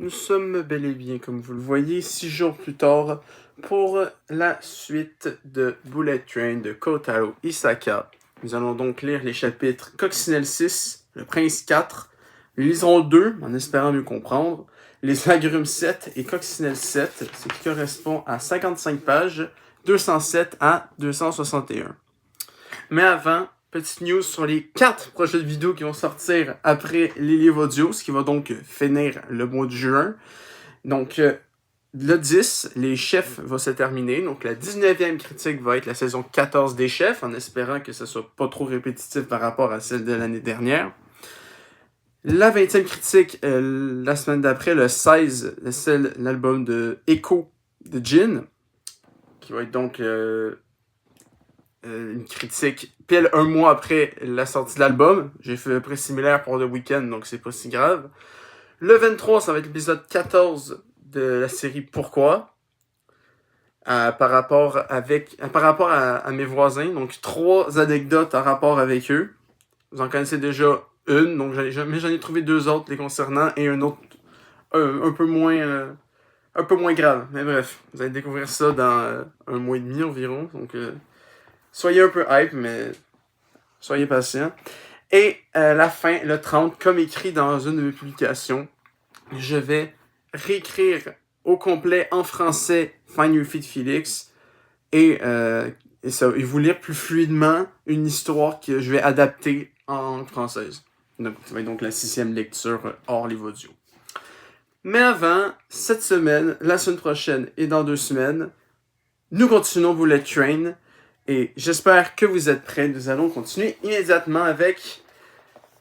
Nous sommes bel et bien, comme vous le voyez, 6 jours plus tard pour la suite de Bullet Train de Kotaro Isaka. Nous allons donc lire les chapitres Coccinelle 6, Le Prince 4, nous liserons 2 en espérant mieux comprendre, Les Agrumes 7 et Coccinelle 7, ce qui correspond à 55 pages, 207 à 261. Mais avant, petite news sur les 4 prochaines vidéos qui vont sortir après les livres audio, ce qui va donc finir le mois de juin. Donc, le 10, les chefs va se terminer. Donc, la 19e critique va être la saison 14 des chefs, en espérant que ce soit pas trop répétitif par rapport à celle de l'année dernière. La 20e critique, la semaine d'après, le 16, l'album de Echo de Jin, qui va être donc une critique pile un mois après la sortie de l'album. J'ai fait un prix similaire pour The Weeknd, donc c'est pas si grave. Le 23, ça va être l'épisode 14 de la série Pourquoi, par rapport à mes voisins. Donc 3 anecdotes en rapport avec eux. Vous en connaissez déjà une, donc j'en ai trouvé 2 autres les concernant et un autre un peu moins grave. Mais bref, vous allez découvrir ça dans un mois et demi environ. Donc soyez un peu hype, mais soyez patient. Et la fin, le 30, comme écrit dans une de mes publications, je vais réécrire au complet en français Find Your Feet Felix et vous lire plus fluidement une histoire que je vais adapter en française. Donc, ça va être donc la 6e lecture hors livre audio. Mais avant, cette semaine, la semaine prochaine et dans 2 semaines, nous continuons Bullet Train. Et j'espère que vous êtes prêts. Nous allons continuer immédiatement avec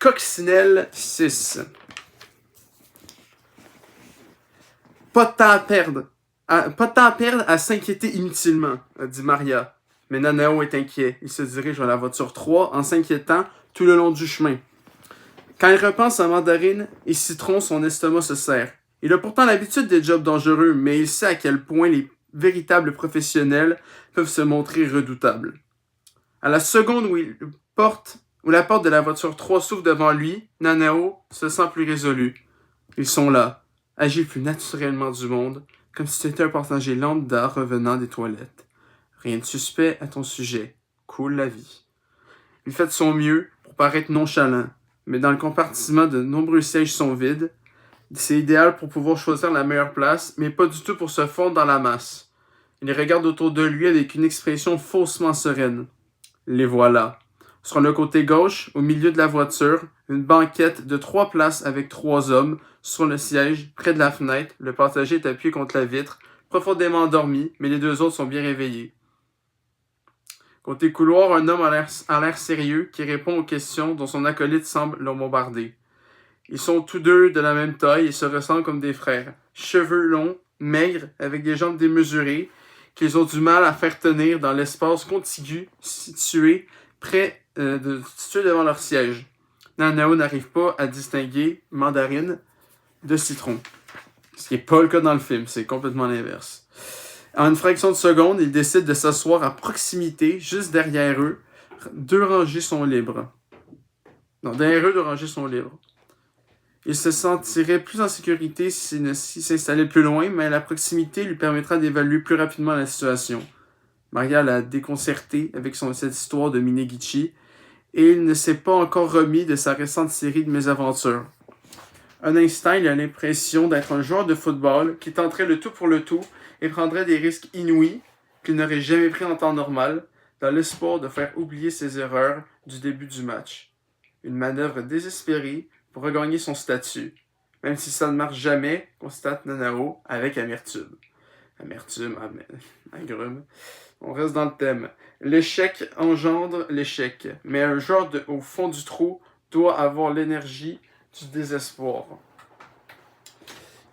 Coccinelle 6. Pas de temps à perdre à s'inquiéter inutilement, a dit Maria. Mais Nanao est inquiet. Il se dirige vers la voiture 3 en s'inquiétant tout le long du chemin. Quand il repense à Mandarine et Citron, son estomac se serre. Il a pourtant l'habitude des jobs dangereux, mais il sait à quel point les véritables professionnels peuvent se montrer redoutables. À la seconde où la porte de la voiture 3 s'ouvre devant lui, Nanao se sent plus résolu. Ils sont là, agis plus naturellement du monde, comme si tu étais un passager lambda revenant des toilettes. Rien de suspect à ton sujet. Cool la vie. Il fait de son mieux pour paraître nonchalant, mais dans le compartiment de nombreux sièges sont vides. C'est idéal pour pouvoir choisir la meilleure place, mais pas du tout pour se fondre dans la masse. Il regarde autour de lui avec une expression faussement sereine. Les voilà. Sur le côté gauche, au milieu de la voiture, une banquette de 3 places avec 3 hommes. Sur le siège, près de la fenêtre, le passager est appuyé contre la vitre, profondément endormi, mais les 2 autres sont bien réveillés. Côté couloir, un homme a l'air sérieux qui répond aux questions dont son acolyte semble le bombarder. Ils sont tous deux de la même taille et se ressemblent comme des frères. Cheveux longs, maigres, avec des jambes démesurées, qu'ils ont du mal à faire tenir dans l'espace contigu situé devant leur siège. Nanao n'arrive pas à distinguer Mandarine de Citron. Ce qui n'est pas le cas dans le film, c'est complètement l'inverse. En une fraction de seconde, il décide de s'asseoir à proximité, juste derrière eux. 2 rangées sont libres. Non, derrière eux, 2 rangées sont libres. Il se sentirait plus en sécurité s'il s'installait plus loin, mais la proximité lui permettra d'évaluer plus rapidement la situation. Maria l'a déconcerté avec cette histoire de Minegichi, et il ne s'est pas encore remis de sa récente série de mésaventures. Un instant, il a l'impression d'être un joueur de football qui tenterait le tout pour le tout et prendrait des risques inouïs qu'il n'aurait jamais pris en temps normal, dans l'espoir de faire oublier ses erreurs du début du match. Une manœuvre désespérée pour regagner son statut, même si ça ne marche jamais, constate Nanao avec amertume. Amertume, agrume. On reste dans le thème. L'échec engendre l'échec, mais un joueur au fond du trou doit avoir l'énergie du désespoir.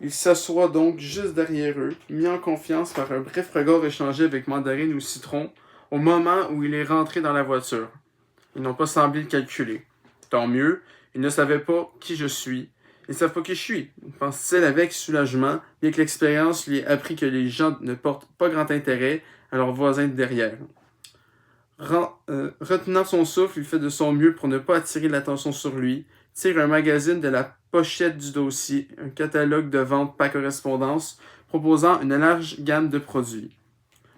Il s'assoit donc juste derrière eux, mis en confiance par un bref regard échangé avec Mandarine ou Citron, au moment où il est rentré dans la voiture. Ils n'ont pas semblé le calculer. Tant mieux, ils ne savaient pas qui je suis. Ils ne savent pas qui je suis, pense-t-il avec soulagement, bien que l'expérience lui ait appris que les gens ne portent pas grand intérêt à leurs voisins de derrière. Retenant son souffle, il fait de son mieux pour ne pas attirer l'attention sur lui, tire un magazine de la pochette du dossier, un catalogue de vente par correspondance proposant une large gamme de produits.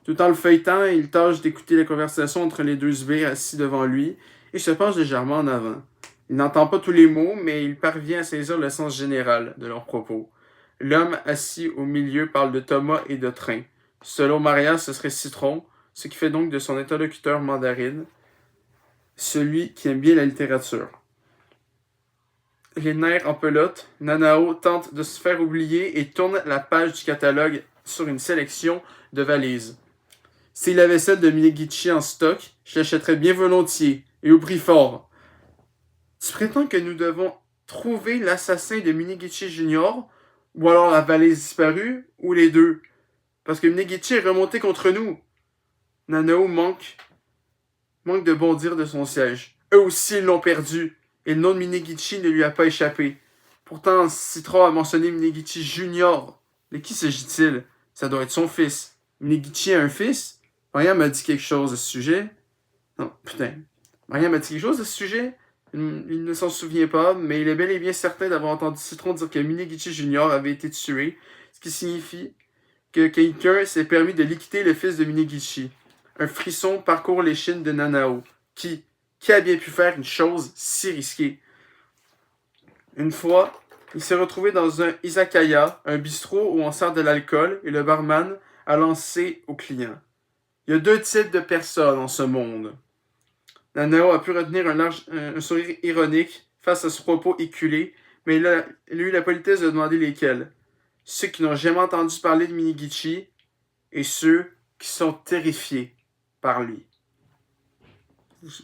Tout en le feuilletant, il tâche d'écouter la conversation entre les deux sbires assis devant lui et se penche légèrement en avant. Il n'entend pas tous les mots, mais il parvient à saisir le sens général de leurs propos. L'homme assis au milieu parle de Thomas et de train. Selon Maria, ce serait Citron, ce qui fait donc de son interlocuteur Mandarine celui qui aime bien la littérature. Les nerfs en pelote, Nanao tente de se faire oublier et tourne la page du catalogue sur une sélection de valises. S'il avait celle de Minegichi en stock, je l'achèterais bien volontiers, et au prix fort. Tu prétends que nous devons trouver l'assassin de Minegichi Junior, ou alors la valise disparue, ou les deux? Parce que Minegichi est remonté contre nous. Nanao manque de bondir de son siège. Eux aussi l'ont perdu, et le nom de Minegichi ne lui a pas échappé. Pourtant, Citron a mentionné Minegichi Junior. De qui s'agit-il? Ça doit être son fils. Minegichi a un fils? Maria m'a dit quelque chose à ce sujet. Non, putain. Maria m'a dit quelque chose à ce sujet? Il ne s'en souvient pas, mais il est bel et bien certain d'avoir entendu Citron dire que Minegichi Junior avait été tué, ce qui signifie que quelqu'un s'est permis de liquider le fils de Minegichi. Un frisson parcourt l'échine de Nanao. Qui a bien pu faire une chose si risquée? Une fois, il s'est retrouvé dans un izakaya, un bistrot où on sert de l'alcool, et le barman a lancé aux clients. Il y a deux types de personnes en ce monde. Nanao a pu retenir un sourire ironique face à ce propos éculé, mais il a eu la politesse de demander lesquels. Ceux qui n'ont jamais entendu parler de Minegichi et ceux qui sont terrifiés par lui.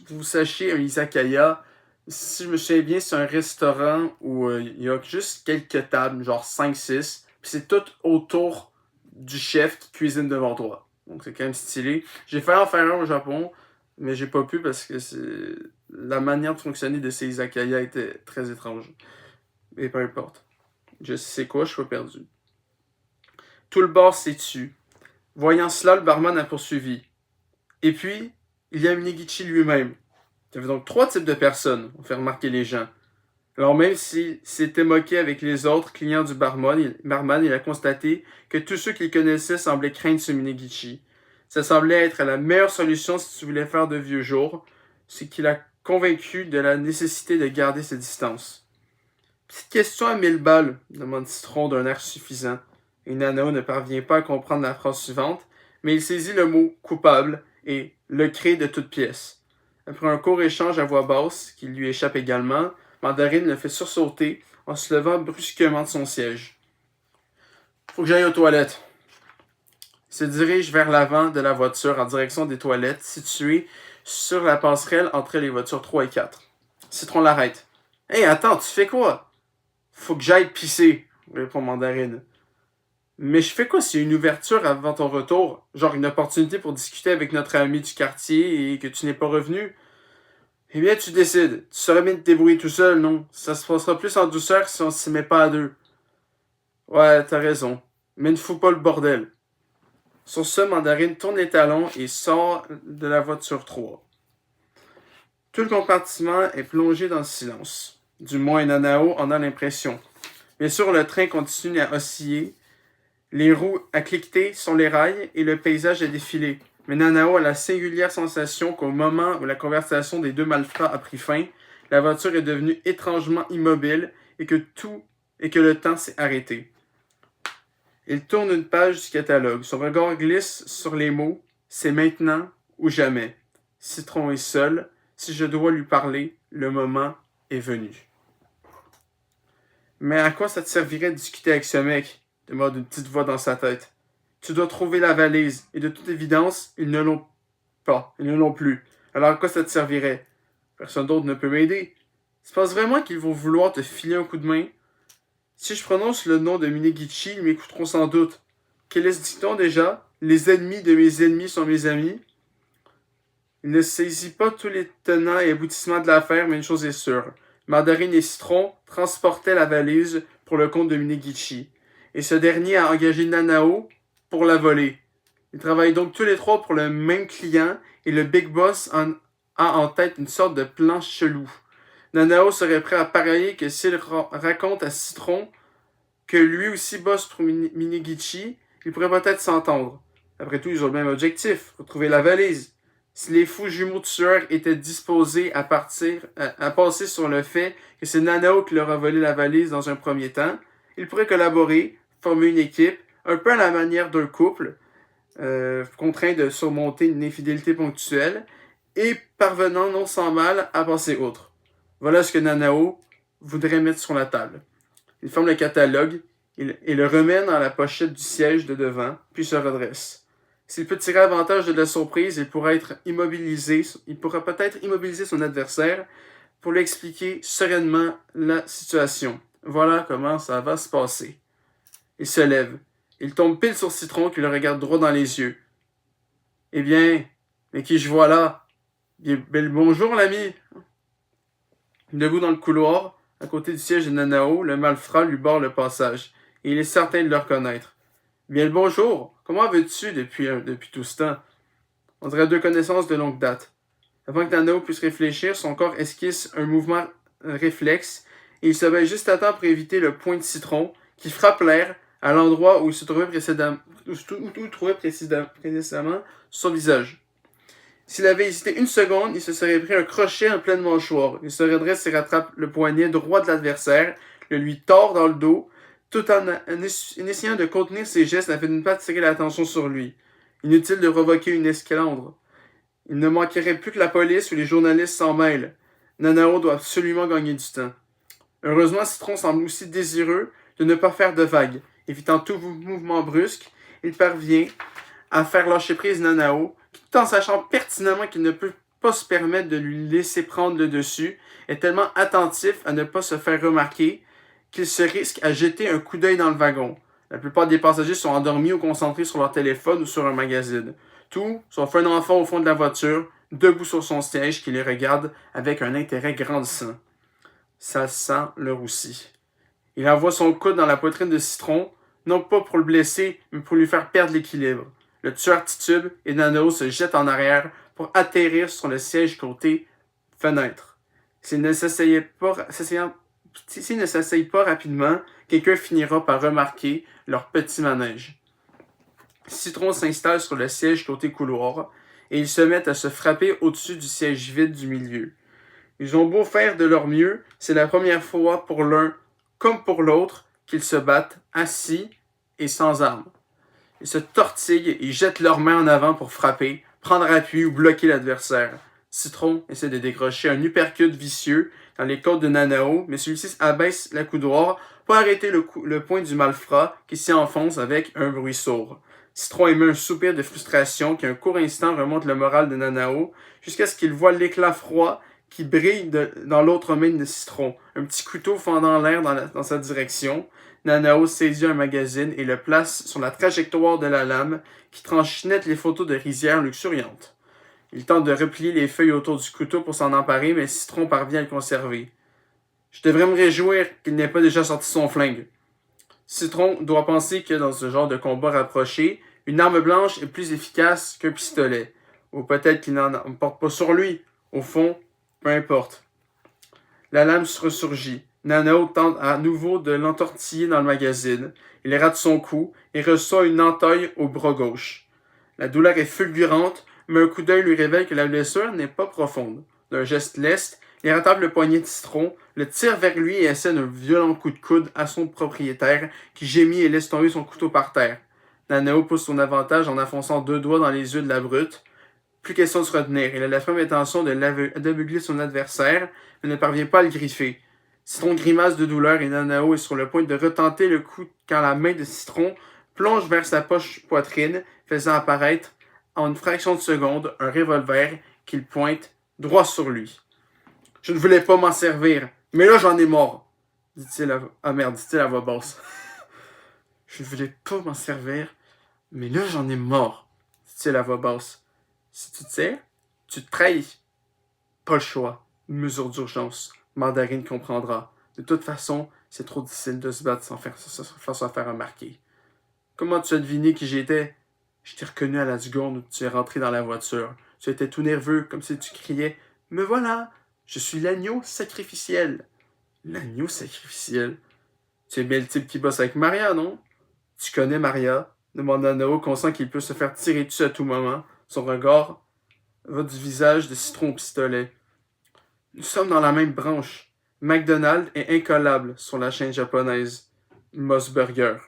Vous sachiez, un izakaya, si je me souviens bien, c'est un restaurant où il y a juste quelques tables, genre 5-6, puis c'est tout autour du chef qui cuisine devant toi. Donc c'est quand même stylé. J'ai failli en faire un au Japon, mais j'ai pas pu parce que la manière de fonctionner de ces izakaya était très étrange. Mais peu importe. Je sais quoi, je suis pas perdu. Tout le bar s'est tu. Voyant cela, le barman a poursuivi. Et puis, il y a Minegichi lui-même. Il y avait donc 3 types de personnes, ont fait remarquer les gens. Alors même s'il s'était moqué avec les autres clients du barman, il a constaté que tous ceux qu'il connaissait semblaient craindre ce Minegichi. Ça semblait être la meilleure solution si tu voulais faire de vieux jours, ce qui l'a convaincu de la nécessité de garder ses distances. Petite question à 1000 balles, demande Citron d'un air suffisant. Et Nanao ne parvient pas à comprendre la phrase suivante, mais il saisit le mot coupable et le crée de toutes pièces. Après un court échange à voix basse, qui lui échappe également, Mandarine le fait sursauter en se levant brusquement de son siège. Faut que j'aille aux toilettes. Il se dirige vers l'avant de la voiture en direction des toilettes situées sur la passerelle entre les voitures 3 et 4. Citron l'arrête. Hey, attends, tu fais quoi? Faut que j'aille pisser, répond Mandarine. Mais je fais quoi s'il y a une ouverture avant ton retour? Genre une opportunité pour discuter avec notre ami du quartier et que tu n'es pas revenu? Eh bien, tu décides. Tu saurais bien te débrouiller tout seul, non? Ça se passera plus en douceur si on s'y met pas à deux. Ouais, t'as raison. Mais ne fous pas le bordel. Sur ce, Mandarine tourne les talons et sort de la voiture 3. Tout le compartiment est plongé dans le silence. Du moins, Nanao en a l'impression. Bien sûr, le train continue à osciller. Les roues à cliqueter sur les rails et le paysage a défilé. Mais Nanao a la singulière sensation qu'au moment où la conversation des deux malfrats a pris fin, la voiture est devenue étrangement immobile et que le temps s'est arrêté. Il tourne une page du catalogue. Son regard glisse sur les mots « C'est maintenant ou jamais ». Citron est seul. Si je dois lui parler, le moment est venu. Mais à quoi ça te servirait de discuter avec ce mec? Demande une petite voix dans sa tête. Tu dois trouver la valise, et de toute évidence, ils ne l'ont pas, ils ne l'ont plus. Alors à quoi ça te servirait? Personne d'autre ne peut m'aider. Tu penses vraiment qu'ils vont vouloir te filer un coup de main? Si je prononce le nom de Minegichi, ils m'écouteront sans doute. Quel est ce dicton déjà? Les ennemis de mes ennemis sont mes amis. Il ne saisit pas tous les tenants et aboutissements de l'affaire, mais une chose est sûre. Mandarine et Citron transportaient la valise pour le compte de Minegichi. Et ce dernier a engagé Nanao pour la voler. Ils travaillent donc tous les trois pour le même client et le Big Boss a en tête une sorte de plan chelou. Nanao serait prêt à parier que s'il raconte à Citron que lui aussi bosse pour Minegichi, ils pourraient peut-être s'entendre. Après tout, ils ont le même objectif, retrouver la valise. Si les fous jumeaux tueurs étaient disposés à passer sur le fait que c'est Nanao qui leur a volé la valise dans un premier temps, ils pourraient collaborer, former une équipe, un peu à la manière d'un couple, contraint de surmonter une infidélité ponctuelle, et parvenant non sans mal à passer outre. Voilà ce que Nanao voudrait mettre sur la table. Il ferme le catalogue et le remet dans la pochette du siège de devant, puis se redresse. S'il peut tirer avantage de la surprise, il pourra peut-être immobiliser son adversaire pour lui expliquer sereinement la situation. Voilà comment ça va se passer. Il se lève. Il tombe pile sur Citron qui le regarde droit dans les yeux. Eh bien, mais qui je vois là? Bonjour l'ami. Debout dans le couloir, à côté du siège de Nanao, le malfrat lui barre le passage, et il est certain de le reconnaître. Bien le bonjour, comment vas-tu depuis tout ce temps? On dirait deux connaissances de longue date. Avant que Nanao puisse réfléchir, son corps esquisse un mouvement réflexe, et il se met juste à temps pour éviter le poing de Citron, qui frappe l'air à l'endroit où il se trouvait précédemment son visage. S'il avait hésité une seconde, il se serait pris un crochet en pleine mâchoire. Il se redresse et rattrape le poignet droit de l'adversaire, le lui tord dans le dos, tout en essayant de contenir ses gestes afin de ne pas attirer l'attention sur lui. Inutile de provoquer une escalandre. Il ne manquerait plus que la police ou les journalistes s'en mêlent. Nanao doit absolument gagner du temps. Heureusement, Citron semble aussi désireux de ne pas faire de vagues. Évitant tout mouvement brusque, il parvient à faire lâcher prise Nanao, qui, tout en sachant pertinemment qu'il ne peut pas se permettre de lui laisser prendre le dessus, est tellement attentif à ne pas se faire remarquer qu'il se risque à jeter un coup d'œil dans le wagon. La plupart des passagers sont endormis ou concentrés sur leur téléphone ou sur un magazine. Tout, sauf un enfant au fond de la voiture, debout sur son siège, qui les regarde avec un intérêt grandissant. Ça sent le roussi. Il envoie son coude dans la poitrine de Citron, non pas pour le blesser, mais pour lui faire perdre l'équilibre. Le tueur titube et Nanao se jettent en arrière pour atterrir sur le siège côté fenêtre. S'ils ne s'essayent pas rapidement, quelqu'un finira par remarquer leur petit manège. Citron s'installe sur le siège côté couloir et ils se mettent à se frapper au-dessus du siège vide du milieu. Ils ont beau faire de leur mieux, c'est la première fois pour l'un comme pour l'autre qu'ils se battent assis et sans armes. Ils se tortillent et jettent leurs mains en avant pour frapper, prendre appui ou bloquer l'adversaire. Citron essaie de décrocher un uppercut vicieux dans les côtes de Nanao, mais celui-ci abaisse la coudoir pour arrêter le poing du malfrat qui s'y enfonce avec un bruit sourd. Citron émet un soupir de frustration qui, un court instant, remonte le moral de Nanao jusqu'à ce qu'il voit l'éclat froid qui brille dans l'autre main de Citron, un petit couteau fendant l'air dans sa direction. Nanao saisit un magazine et le place sur la trajectoire de la lame qui tranche net les photos de rizières luxuriantes. Il tente de replier les feuilles autour du couteau pour s'en emparer, mais Citron parvient à le conserver. Je devrais me réjouir qu'il n'ait pas déjà sorti son flingue. Citron doit penser que dans ce genre de combat rapproché, une arme blanche est plus efficace qu'un pistolet. Ou peut-être qu'il n'en porte pas sur lui. Au fond, peu importe. La lame se ressurgit. Nanao tente à nouveau de l'entortiller dans le magazine. Il rate son coup et reçoit une entaille au bras gauche. La douleur est fulgurante, mais un coup d'œil lui révèle que la blessure n'est pas profonde. D'un geste leste, il rattrape le poignet de Citron, le tire vers lui et essaie d'un violent coup de coude à son propriétaire, qui gémit et laisse tomber son couteau par terre. Nanao pousse son avantage en enfonçant deux doigts dans les yeux de la brute. Plus question de se retenir. Il a la ferme intention d'aveugler son adversaire, mais ne parvient pas à le griffer. Citron grimace de douleur et Nanao est sur le point de retenter le coup quand la main de Citron plonge vers sa poche poitrine, faisant apparaître en une fraction de seconde un revolver qu'il pointe droit sur lui. Je ne voulais pas m'en servir, mais là j'en ai mort, dit-il à voix basse. Je ne voulais pas m'en servir, mais là j'en ai mort, dit-il à voix basse. Si tu tires, tu te trahis. Pas le choix. Une mesure d'urgence. Mandarine comprendra. De toute façon, c'est trop difficile de se battre sans se faire remarquer. Comment tu as deviné qui j'étais? Je t'ai reconnu à la seconde où tu es rentré dans la voiture. Tu étais tout nerveux, comme si tu criais « Me voilà! » Je suis l'agneau sacrificiel. L'agneau sacrificiel? Tu es bien le type qui bosse avec Maria, non? Tu connais Maria? Demanda Nao, conscient qu'il peut se faire tirer dessus à tout moment. Son regard va du visage de Citron au pistolet. Nous sommes dans la même branche. McDonald's est incollable sur la chaîne japonaise Mossburger.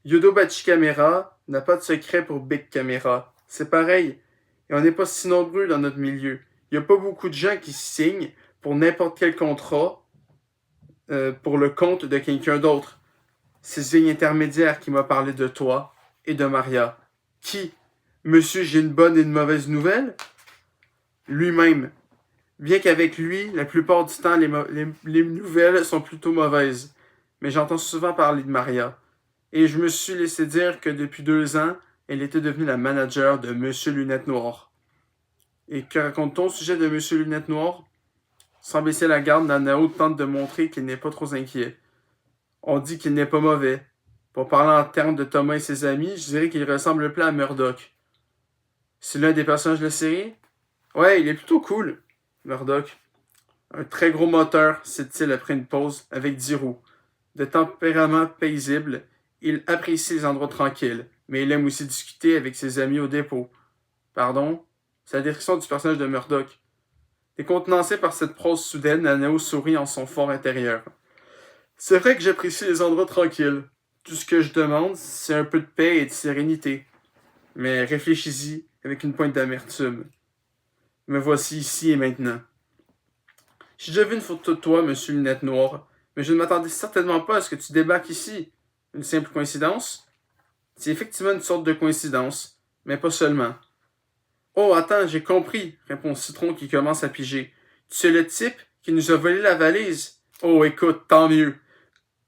Yodobachi Camera n'a pas de secret pour Big Camera. C'est pareil. Et on n'est pas si nombreux dans notre milieu. Il n'y a pas beaucoup de gens qui signent pour n'importe quel contrat pour le compte de quelqu'un d'autre. C'est ce ligne intermédiaire qui m'a parlé de toi et de Maria. Qui? Monsieur, j'ai une bonne et une mauvaise nouvelle? Lui-même. Bien qu'avec lui, la plupart du temps, les nouvelles sont plutôt mauvaises. Mais j'entends souvent parler de Maria. Et je me suis laissé dire que depuis 2 ans, elle était devenue la manager de Monsieur Lunette Noire. Et que raconte-t-on au sujet de Monsieur Lunette Noire? Sans baisser la garde, Nanao tente de montrer qu'il n'est pas trop inquiet. On dit qu'il n'est pas mauvais. Pour parler en termes de Thomas et ses amis, je dirais qu'il ressemble le plus à Murdoch. C'est l'un des personnages de la série? Ouais, il est plutôt cool, Murdoch. Un très gros moteur, cite-t-il après une pause, avec 10 roues. De tempérament paisible, il apprécie les endroits tranquilles, mais il aime aussi discuter avec ses amis au dépôt. Pardon? C'est la description du personnage de Murdoch. Décontenancé par cette prose soudaine, Nanao sourit en son fort intérieur. C'est vrai que j'apprécie les endroits tranquilles. Tout ce que je demande, c'est un peu de paix et de sérénité. Mais réfléchis-y avec une pointe d'amertume. Me voici ici et maintenant. J'ai déjà vu une photo de toi, monsieur Lunette Noire, mais je ne m'attendais certainement pas à ce que tu débarques ici. Une simple coïncidence? C'est effectivement une sorte de coïncidence, mais pas seulement. Oh, attends, j'ai compris, répond Citron qui commence à piger. Tu es le type qui nous a volé la valise. Oh, écoute, tant mieux.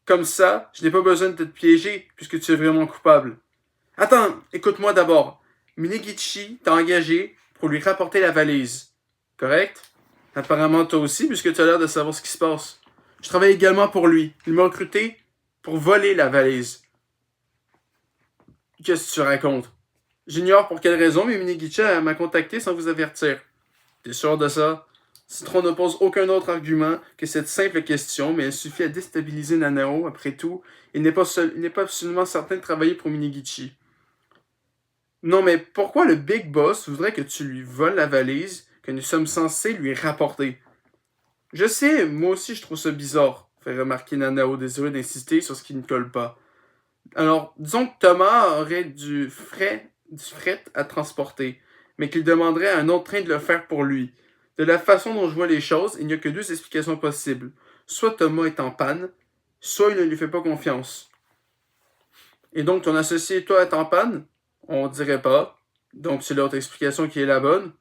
Comme ça, je n'ai pas besoin de te piéger puisque tu es vraiment coupable. Attends, écoute-moi d'abord. Minegichi t'a engagé pour lui rapporter la valise. Correct? Apparemment toi aussi puisque tu as l'air de savoir ce qui se passe. Je travaille également pour lui. Il m'a recruté pour voler la valise. Qu'est-ce que tu racontes? J'ignore pour quelle raison, mais Minegichi m'a contacté sans vous avertir. T'es sûr de ça? Citron ne pose aucun autre argument que cette simple question, mais elle suffit à déstabiliser Nanao. Après tout, il n'est pas absolument certain de travailler pour Minegichi. Non, mais pourquoi le Big Boss voudrait que tu lui voles la valise que nous sommes censés lui rapporter? Je sais, moi aussi je trouve ça bizarre, fait remarquer Nanao, désireux d'insister sur ce qui ne colle pas. Alors, disons que Thomas aurait du fret à transporter, mais qu'il demanderait à un autre train de le faire pour lui. De la façon dont je vois les choses, il n'y a que 2 explications possibles. Soit Thomas est en panne, soit il ne lui fait pas confiance. Et donc ton associé et toi est en panne? On dirait pas. Donc c'est l'autre explication qui est la bonne.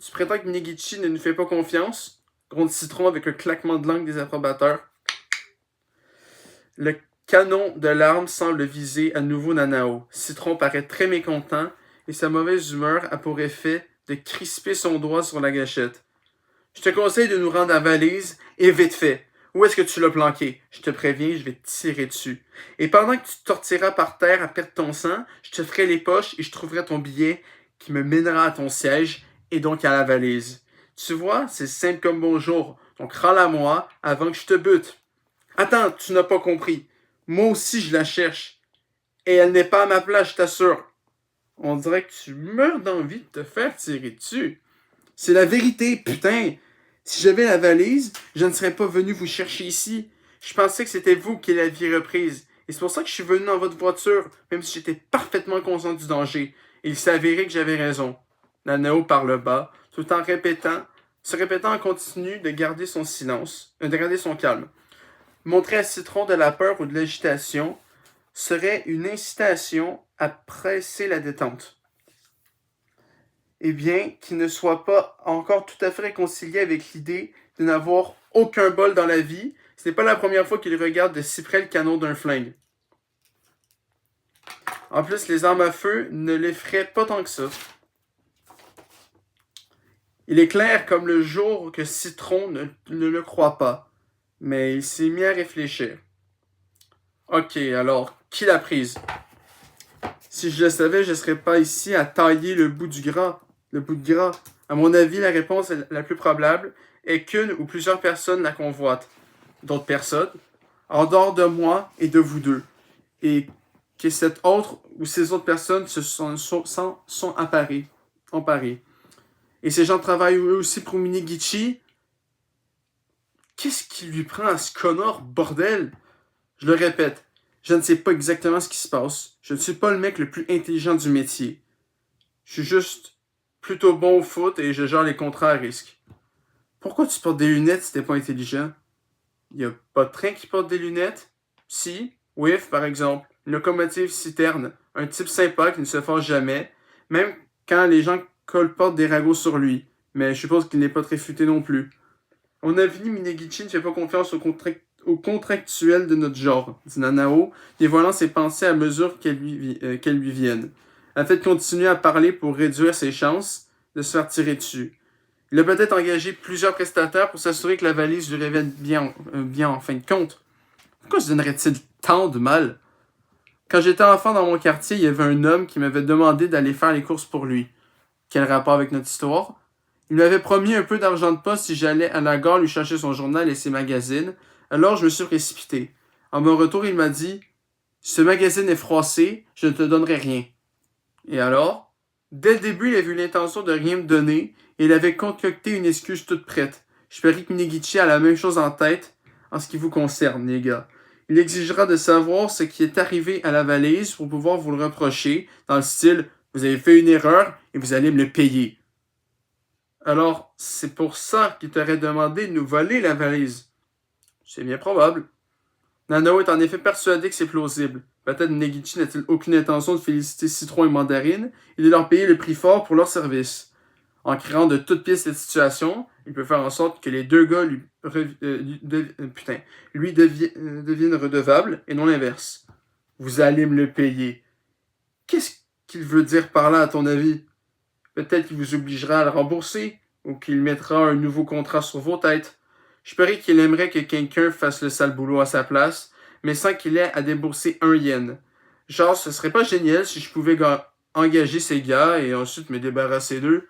Tu prétends que Minegichi ne nous fait pas confiance? Gronde Citron avec un claquement de langue des approbateurs. Le canon de l'arme semble viser à nouveau Nanao. Citron paraît très mécontent et sa mauvaise humeur a pour effet de crisper son doigt sur la gâchette. Je te conseille de nous rendre la valise et vite fait. Où est-ce que tu l'as planqué? Je te préviens, je vais te tirer dessus. Et pendant que tu te tortilleras par terre à perdre ton sang, je te ferai les poches et je trouverai ton billet qui me mènera à ton siège et donc à la valise. Tu vois, c'est simple comme bonjour. Donc rends-la-moi avant que je te bute. Attends, tu n'as pas compris. Moi aussi je la cherche. Et elle n'est pas à ma place, je t'assure. On dirait que tu meurs d'envie de te faire tirer dessus. C'est la vérité, putain. Si j'avais la valise, je ne serais pas venu vous chercher ici. Je pensais que c'était vous qui l'aviez reprise. Et c'est pour ça que je suis venu dans votre voiture, même si j'étais parfaitement conscient du danger. Et il s'est avéré que j'avais raison. Nanao parle bas, tout en se répétant en continu de garder son silence, de garder son calme. Montrer à Citron de la peur ou de l'agitation serait une incitation à presser la détente. Et bien qu'il ne soit pas encore tout à fait réconcilié avec l'idée de n'avoir aucun bol dans la vie, ce n'est pas la première fois qu'il regarde de si près le canon d'un flingue. En plus, les armes à feu ne l'effraient pas tant que ça. Il est clair comme le jour que Citron ne le croit pas, mais il s'est mis à réfléchir. Ok, alors, qui l'a prise? Si je le savais, je ne serais pas ici à tailler le bout de gras. À mon avis, la réponse la plus probable est qu'une ou plusieurs personnes la convoitent. D'autres personnes, en dehors de moi et de vous deux. Et que cette autre ou ces autres personnes sont emparées. Et ces gens travaillent eux aussi pour Minegichi. Qu'est-ce qui lui prend à ce connard, bordel? Je le répète, je ne sais pas exactement ce qui se passe. Je ne suis pas le mec le plus intelligent du métier. Je suis juste plutôt bon au foot et je gère les contrats à risque. Pourquoi tu portes des lunettes si t'es pas intelligent? Y a pas de train qui porte des lunettes? Si, Whiff par exemple, une locomotive citerne, un type sympa qui ne se fâche jamais, même quand les gens colportent des ragots sur lui. Mais je suppose qu'il n'est pas très futé non plus. On a vu Minegichi ne fait pas confiance aux contractuels de notre genre, dit Nanao, dévoilant ses pensées à mesure qu'elles lui viennent. Elle fait continuer à parler pour réduire ses chances de se faire tirer dessus. Il a peut-être engagé plusieurs prestataires pour s'assurer que la valise lui revienne bien en fin de compte. Pourquoi se donnerait-il tant de mal? Quand j'étais enfant dans mon quartier, il y avait un homme qui m'avait demandé d'aller faire les courses pour lui. Quel rapport avec notre histoire? Il m'avait promis un peu d'argent de poste si j'allais à la gare lui chercher son journal et ses magazines, alors je me suis précipité. En mon retour, il m'a dit « Si ce magazine est froissé, je ne te donnerai rien. » Et alors? Dès le début, il avait eu l'intention de rien me donner et il avait concocté une excuse toute prête. Je parie que Minegichi a la même chose en tête en ce qui vous concerne, les gars. Il exigera de savoir ce qui est arrivé à la valise pour pouvoir vous le reprocher, dans le style « Vous avez fait une erreur et vous allez me le payer. » Alors, c'est pour ça qu'il t'aurait demandé de nous voler la valise. C'est bien probable. Nanao est en effet persuadé que c'est plausible. Peut-être Negichi n'a-t-il aucune intention de féliciter Citron et Mandarine et de leur payer le prix fort pour leur service. En créant de toutes pièces cette situation, il peut faire en sorte que les deux gars deviennent redevables et non l'inverse. Vous allez me le payer. Qu'est-ce qu'il veut dire par là, à ton avis? Peut-être qu'il vous obligera à le rembourser ou qu'il mettra un nouveau contrat sur vos têtes. Je parie qu'il aimerait que quelqu'un fasse le sale boulot à sa place, mais sans qu'il ait à débourser un yen. Genre, ce serait pas génial si je pouvais engager ces gars et ensuite me débarrasser d'eux.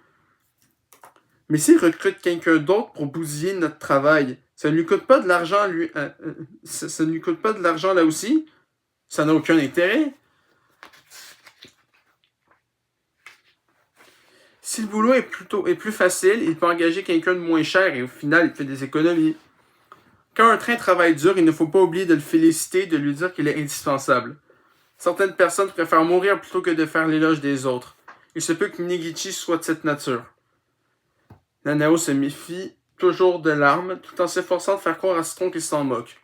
Mais s'il recrute quelqu'un d'autre pour bousiller notre travail, ça ne lui coûte pas de l'argent ça ne lui coûte pas de l'argent là aussi? Ça n'a aucun intérêt. Si le boulot est plus facile, il peut engager quelqu'un de moins cher et au final, il fait des économies. Quand un train travaille dur, il ne faut pas oublier de le féliciter et de lui dire qu'il est indispensable. Certaines personnes préfèrent mourir plutôt que de faire l'éloge des autres. Il se peut que Minegichi soit de cette nature. Nanao se méfie toujours de l'arme, tout en s'efforçant de faire croire à Citron qu'il s'en moque.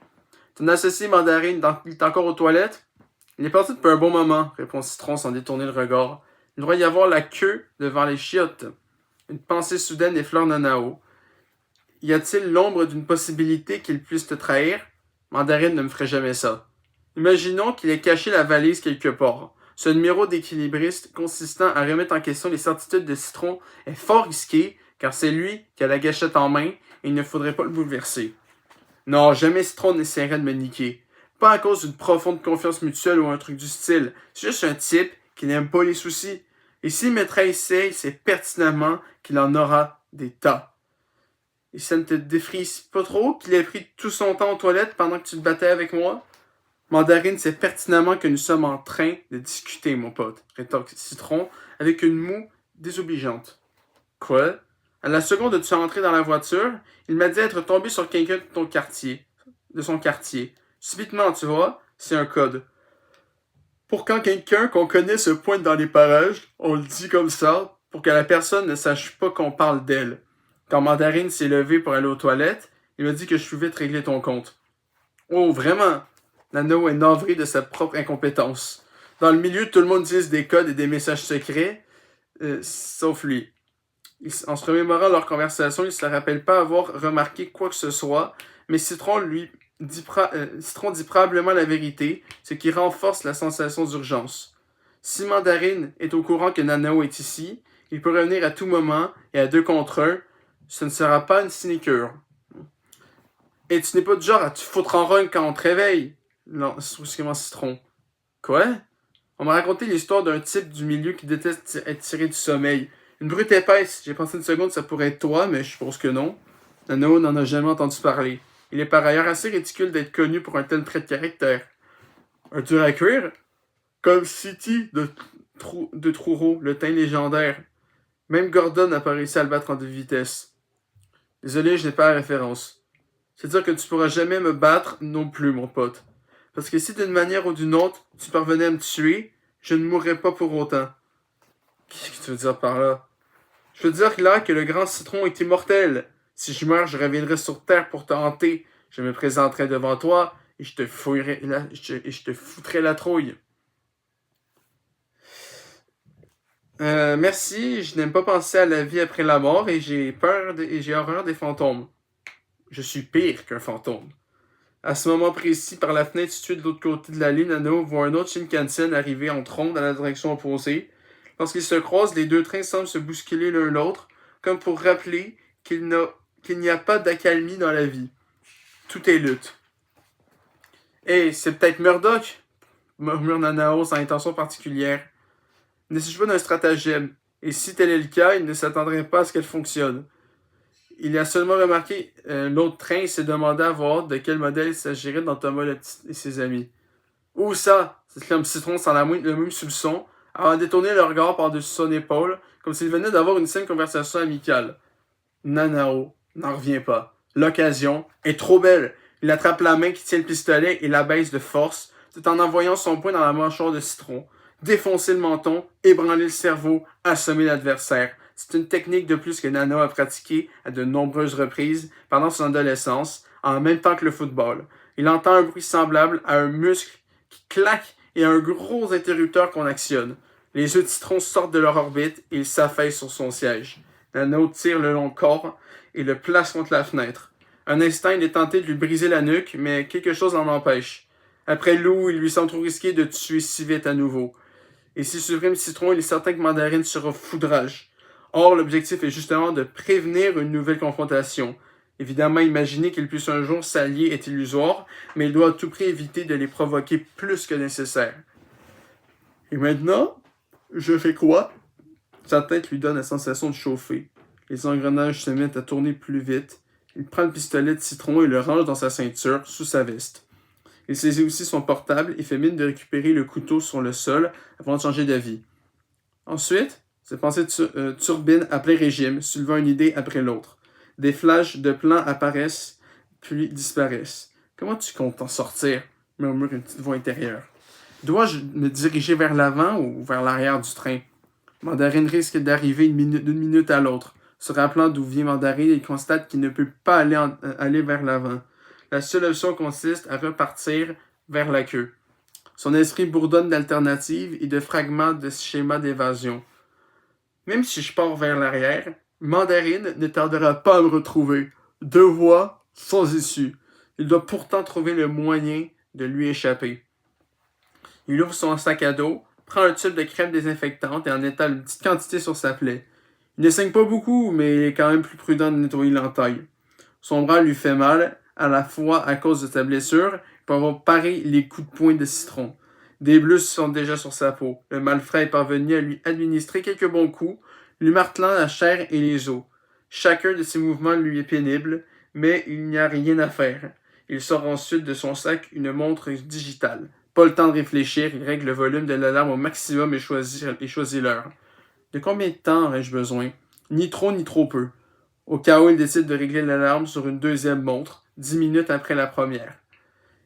Ton associé Mandarine est encore aux toilettes? Il est parti depuis un bon moment, répond Citron sans détourner le regard. Il doit y avoir la queue devant les chiottes. Une pensée soudaine effleure Nanao. Y a-t-il l'ombre d'une possibilité qu'il puisse te trahir? Mandarine ne me ferait jamais ça. Imaginons qu'il ait caché la valise quelque part. Ce numéro d'équilibriste consistant à remettre en question les certitudes de Citron est fort risqué, car c'est lui qui a la gâchette en main et il ne faudrait pas le bouleverser. Non, jamais Citron n'essaierait de me niquer. Pas à cause d'une profonde confiance mutuelle ou un truc du style. C'est juste un type qui n'aime pas les soucis. Et s'il me trahissait, c'est pertinemment qu'il en aura des tas. Et ça ne te défrise pas trop qu'il ait pris tout son temps aux toilettes pendant que tu te battais avec moi? Mandarine sait pertinemment que nous sommes en train de discuter, mon pote, rétorque Citron avec une moue désobligeante. Quoi? À la seconde où tu es entré dans la voiture, il m'a dit être tombé sur quelqu'un de son quartier. Subitement, tu vois, c'est un code. Pour quand quelqu'un qu'on connaît se pointe dans les parages, on le dit comme ça, pour que la personne ne sache pas qu'on parle d'elle. Quand Mandarine s'est levée pour aller aux toilettes, il m'a dit que je pouvais te régler ton compte. Oh, vraiment? Nanao est navré de sa propre incompétence. Dans le milieu, tout le monde utilise des codes et des messages secrets, sauf lui. En se remémorant leur conversation, il ne se rappelle pas avoir remarqué quoi que ce soit, mais Citron dit probablement la vérité, ce qui renforce la sensation d'urgence. Si Mandarine est au courant que Nanao est ici, il peut revenir à tout moment et à 2 contre 1, ce ne sera pas une sinécure. Et tu n'es pas du genre à te foutre en run quand on te réveille? Non, c'est brusquement Citron. Quoi? On m'a raconté l'histoire d'un type du milieu qui déteste être tiré du sommeil. Une brute épaisse. J'ai pensé une seconde, ça pourrait être toi, mais je suppose que non. Nanao n'en a jamais entendu parler. Il est par ailleurs assez ridicule d'être connu pour un tel trait de caractère. Un dur à cuire? Comme City de Truro, le teint légendaire. Même Gordon n'a pas réussi à le battre en 2 vitesses. Désolé, je n'ai pas la référence. C'est-à-dire que tu pourras jamais me battre non plus, mon pote. Parce que si d'une manière ou d'une autre, tu parvenais à me tuer, je ne mourrais pas pour autant. Qu'est-ce que tu veux dire par là? Je veux dire là que le grand citron est immortel. Si je meurs, je reviendrai sur Terre pour te hanter. Je me présenterai devant toi et je te foutrai la trouille. Merci, je n'aime pas penser à la vie après la mort et j'ai horreur des fantômes. Je suis pire qu'un fantôme. À ce moment précis, par la fenêtre située de l'autre côté de la ligne, Nano voit un autre Shinkansen arriver en trombe dans la direction opposée. Lorsqu'ils se croisent, les deux trains semblent se bousculer l'un l'autre, comme pour rappeler qu'il n'y a pas d'accalmie dans la vie. Tout est lutte. Hey, c'est peut-être Murdoch, murmure Nanao sans intention particulière. Ne s'agit pas d'un stratagème, et si tel est le cas, il ne s'attendrait pas à ce qu'elle fonctionne. Il a seulement remarqué l'autre train et s'est demandé à voir de quel modèle il s'agirait dans Thomas et ses amis. Où ça? S'exclame Citron sans le même soupçon, avant de détourner le regard par-dessus son épaule, comme s'il venait d'avoir une saine conversation amicale. Nanao n'en revient pas. L'occasion est trop belle. Il attrape la main qui tient le pistolet et la baisse de force, tout en envoyant son poing dans la mâchoire de Citron. Défoncer le menton, ébranler le cerveau, assommer l'adversaire. C'est une technique de plus que Nano a pratiquée à de nombreuses reprises pendant son adolescence, en même temps que le football. Il entend un bruit semblable à un muscle qui claque et à un gros interrupteur qu'on actionne. Les yeux de Citron sortent de leur orbite et il s'affaisse sur son siège. Nano tire le long corps et le place contre la fenêtre. Un instant, il est tenté de lui briser la nuque, mais quelque chose l'en empêche. Après Lou, il lui semble trop risqué de tuer si vite à nouveau. Et s'il supprime Citron, il est certain que Mandarine sera foudrage. Or, l'objectif est justement de prévenir une nouvelle confrontation. Évidemment, imaginer qu'il puisse un jour s'allier est illusoire, mais il doit à tout prix éviter de les provoquer plus que nécessaire. Et maintenant, je fais quoi? Sa tête lui donne la sensation de chauffer. Les engrenages se mettent à tourner plus vite. Il prend le pistolet de Citron et le range dans sa ceinture, sous sa veste. Il saisit aussi son portable et fait mine de récupérer le couteau sur le sol avant de changer d'avis. Ensuite, ses pensées turbinent à plein régime, soulevant une idée après l'autre. Des flashs de plans apparaissent, puis disparaissent. Comment tu comptes t'en sortir? Murmure une petite voix intérieure. Dois-je me diriger vers l'avant ou vers l'arrière du train? Mandarine risque d'arriver d'une minute à l'autre. Se rappelant d'où vient Mandarine, il constate qu'il ne peut pas aller vers l'avant. La seule option consiste à repartir vers la queue. Son esprit bourdonne d'alternatives et de fragments de schémas d'évasion. Même si je pars vers l'arrière, Mandarine ne tardera pas à me retrouver. 2 voies, sans issue. Il doit pourtant trouver le moyen de lui échapper. Il ouvre son sac à dos, prend un tube de crème désinfectante et en étale une petite quantité sur sa plaie. Il ne saigne pas beaucoup, mais il est quand même plus prudent de nettoyer l'entaille. Son bras lui fait mal, à la fois à cause de sa blessure, pour avoir paré les coups de poing de Citron. Des bleus sont déjà sur sa peau. Le malfrat est parvenu à lui administrer quelques bons coups, lui martelant la chair et les os. Chacun de ces mouvements lui est pénible, mais il n'y a rien à faire. Il sort ensuite de son sac une montre digitale. Pas le temps de réfléchir, il règle le volume de l'alarme au maximum et choisit l'heure. De combien de temps aurais-je besoin? Ni trop ni trop peu. Au cas où il décide de régler l'alarme sur une deuxième montre, 10 minutes après la première.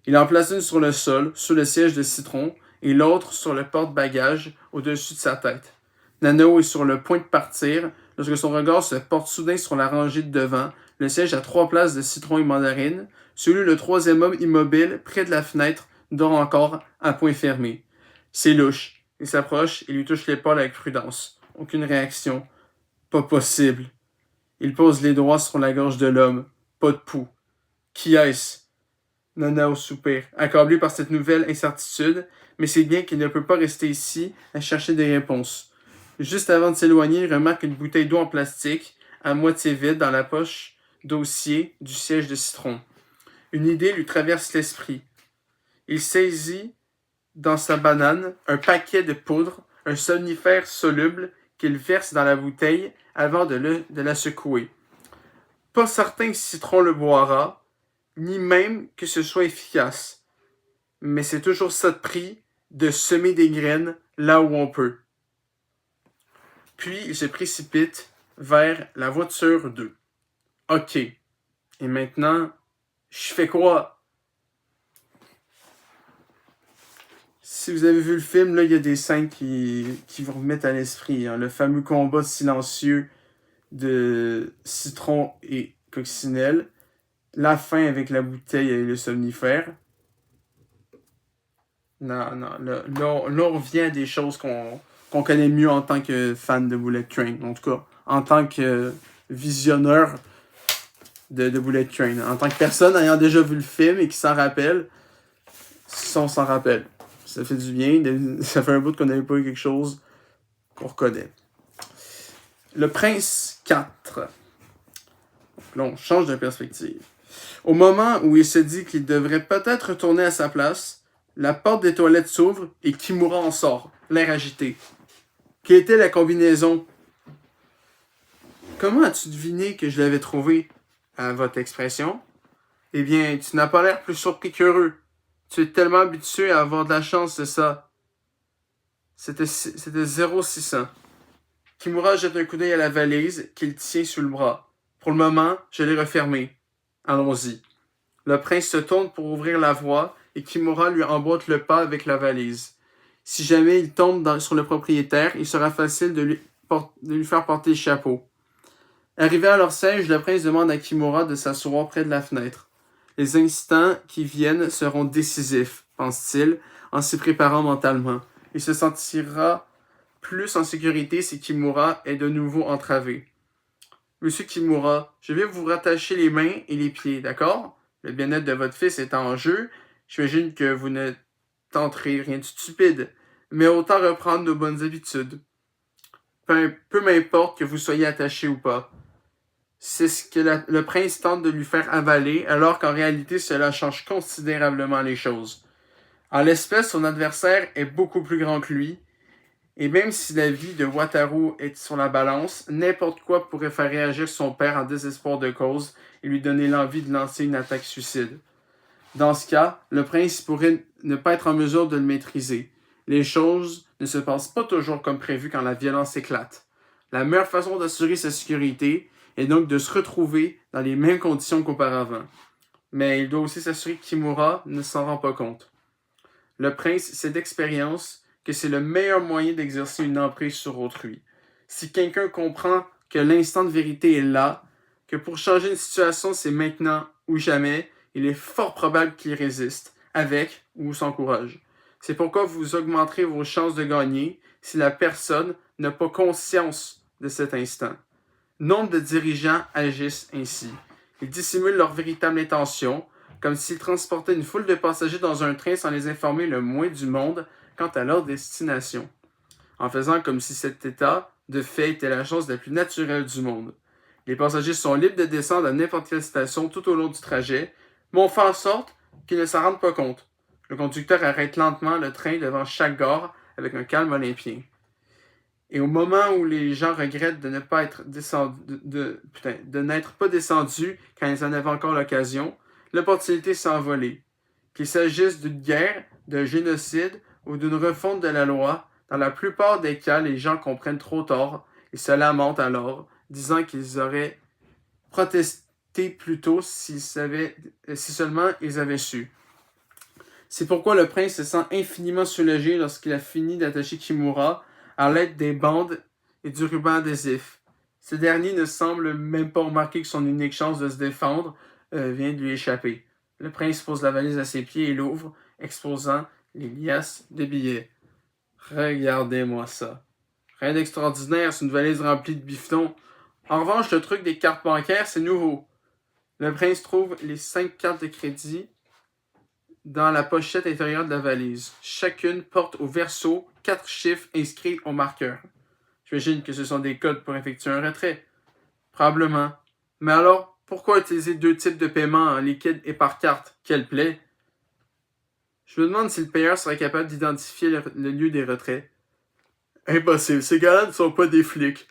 Il en place une sur le sol, sous le siège de Citron, et l'autre sur le porte-bagages, au-dessus de sa tête. Nano est sur le point de partir, lorsque son regard se porte soudain sur la rangée de devant, le siège à 3 places de Citron et Mandarine, celui où le troisième homme immobile, près de la fenêtre, dort encore, à point fermé. C'est louche. Il s'approche et lui touche l'épaule avec prudence. Aucune réaction. Pas possible. Il pose les doigts sur la gorge de l'homme. Pas de pouls. Qui est-ce? Nanao soupire, accablé par cette nouvelle incertitude, mais c'est bien qu'il ne peut pas rester ici à chercher des réponses. Juste avant de s'éloigner, il remarque une bouteille d'eau en plastique, à moitié vide, dans la poche dossier du siège de Citron. Une idée lui traverse l'esprit. Il saisit dans sa banane un paquet de poudre, un somnifère soluble qu'il verse dans la bouteille avant de la secouer. Pas certain que Citron le boira, ni même que ce soit efficace. Mais c'est toujours ça de prix de semer des graines là où on peut. Puis il se précipite vers la voiture 2. Ok. Et maintenant, je fais quoi? Si vous avez vu le film, là, il y a des scènes qui vous remettent à l'esprit. Hein. Le fameux combat silencieux de Citron et Coccinelle. La fin avec la bouteille et le somnifère. Non, non. Là, on revient à des choses qu'on connaît mieux en tant que fan de Bullet Train. En tout cas, en tant que visionneur de Bullet Train. En tant que personne ayant déjà vu le film et qui s'en rappelle, si on s'en rappelle. Ça fait du bien. Ça fait un bout qu'on n'avait pas eu quelque chose qu'on reconnaît. Le Prince 4. Donc là, on change de perspective. Au moment où il se dit qu'il devrait peut-être retourner à sa place, la porte des toilettes s'ouvre et Kimura en sort, l'air agité. Quelle était la combinaison? Comment as-tu deviné que je l'avais trouvé à votre expression? Eh bien, tu n'as pas l'air plus surpris qu'heureux. Tu es tellement habitué à avoir de la chance, c'est ça. C'était 0600. Kimura jette un coup d'œil à la valise qu'il tient sous le bras. Pour le moment, je l'ai refermée. Allons-y. Le prince se tourne pour ouvrir la voie et Kimura lui emboîte le pas avec la valise. Si jamais il tombe sur le propriétaire, il sera facile de lui faire porter le chapeau. Arrivé à leur siège, le prince demande à Kimura de s'asseoir près de la fenêtre. Les instants qui viennent seront décisifs, pense-t-il, en s'y préparant mentalement. Il se sentira plus en sécurité si Kimura est de nouveau entravé. Monsieur Kimura, je vais vous rattacher les mains et les pieds, d'accord? Le bien-être de votre fils est en jeu. J'imagine que vous ne tenterez rien de stupide, mais autant reprendre nos bonnes habitudes. Peu m'importe que vous soyez attaché ou pas. C'est ce que le prince tente de lui faire avaler, alors qu'en réalité cela change considérablement les choses. En l'espèce, son adversaire est beaucoup plus grand que lui, et même si la vie de Wataru est sur la balance, n'importe quoi pourrait faire réagir son père en désespoir de cause et lui donner l'envie de lancer une attaque suicide. Dans ce cas, le prince pourrait ne pas être en mesure de le maîtriser. Les choses ne se passent pas toujours comme prévu quand la violence éclate. La meilleure façon d'assurer sa sécurité est donc de se retrouver dans les mêmes conditions qu'auparavant. Mais il doit aussi s'assurer que Kimura ne s'en rend pas compte. Le prince sait d'expérience que c'est le meilleur moyen d'exercer une emprise sur autrui. Si quelqu'un comprend que l'instant de vérité est là, que pour changer une situation c'est maintenant ou jamais, il est fort probable qu'il résiste, avec ou sans courage. C'est pourquoi vous augmenterez vos chances de gagner si la personne n'a pas conscience de cet instant. Nombre de dirigeants agissent ainsi. Ils dissimulent leur véritable intention, comme s'ils transportaient une foule de passagers dans un train sans les informer le moins du monde quant à leur destination, en faisant comme si cet état de fait était la chose la plus naturelle du monde. Les passagers sont libres de descendre à n'importe quelle station tout au long du trajet, mais on fait en sorte qu'ils ne s'en rendent pas compte. Le conducteur arrête lentement le train devant chaque gare avec un calme olympien. Et au moment où les gens regrettent de ne pas être de n'être pas descendus quand ils en avaient encore l'occasion, l'opportunité s'est envolée. Qu'il s'agisse d'une guerre, d'un génocide ou d'une refonte de la loi, dans la plupart des cas, les gens comprennent trop tard et se lamentent alors, disant qu'ils auraient protesté plus tôt si seulement ils avaient su. C'est pourquoi le prince se sent infiniment soulagé lorsqu'il a fini d'attacher Kimura à l'aide des bandes et du ruban adhésif. Ce dernier ne semble même pas remarquer que son unique chance de se défendre vient de lui échapper. Le prince pose la valise à ses pieds et l'ouvre, exposant les liasses de billets. Regardez-moi ça. Rien d'extraordinaire, c'est une valise remplie de bifetons. En revanche, le truc des cartes bancaires, c'est nouveau. Le prince trouve les 5 cartes de crédit dans la pochette intérieure de la valise. Chacune porte au verso 4 chiffres inscrits au marqueur. J'imagine que ce sont des codes pour effectuer un retrait. Probablement. Mais alors, pourquoi utiliser 2 types de paiement en liquide et par carte? Quelle plaie! Je me demande si le payeur serait capable d'identifier le lieu des retraits. Impossible, ces gars-là ne sont pas des flics.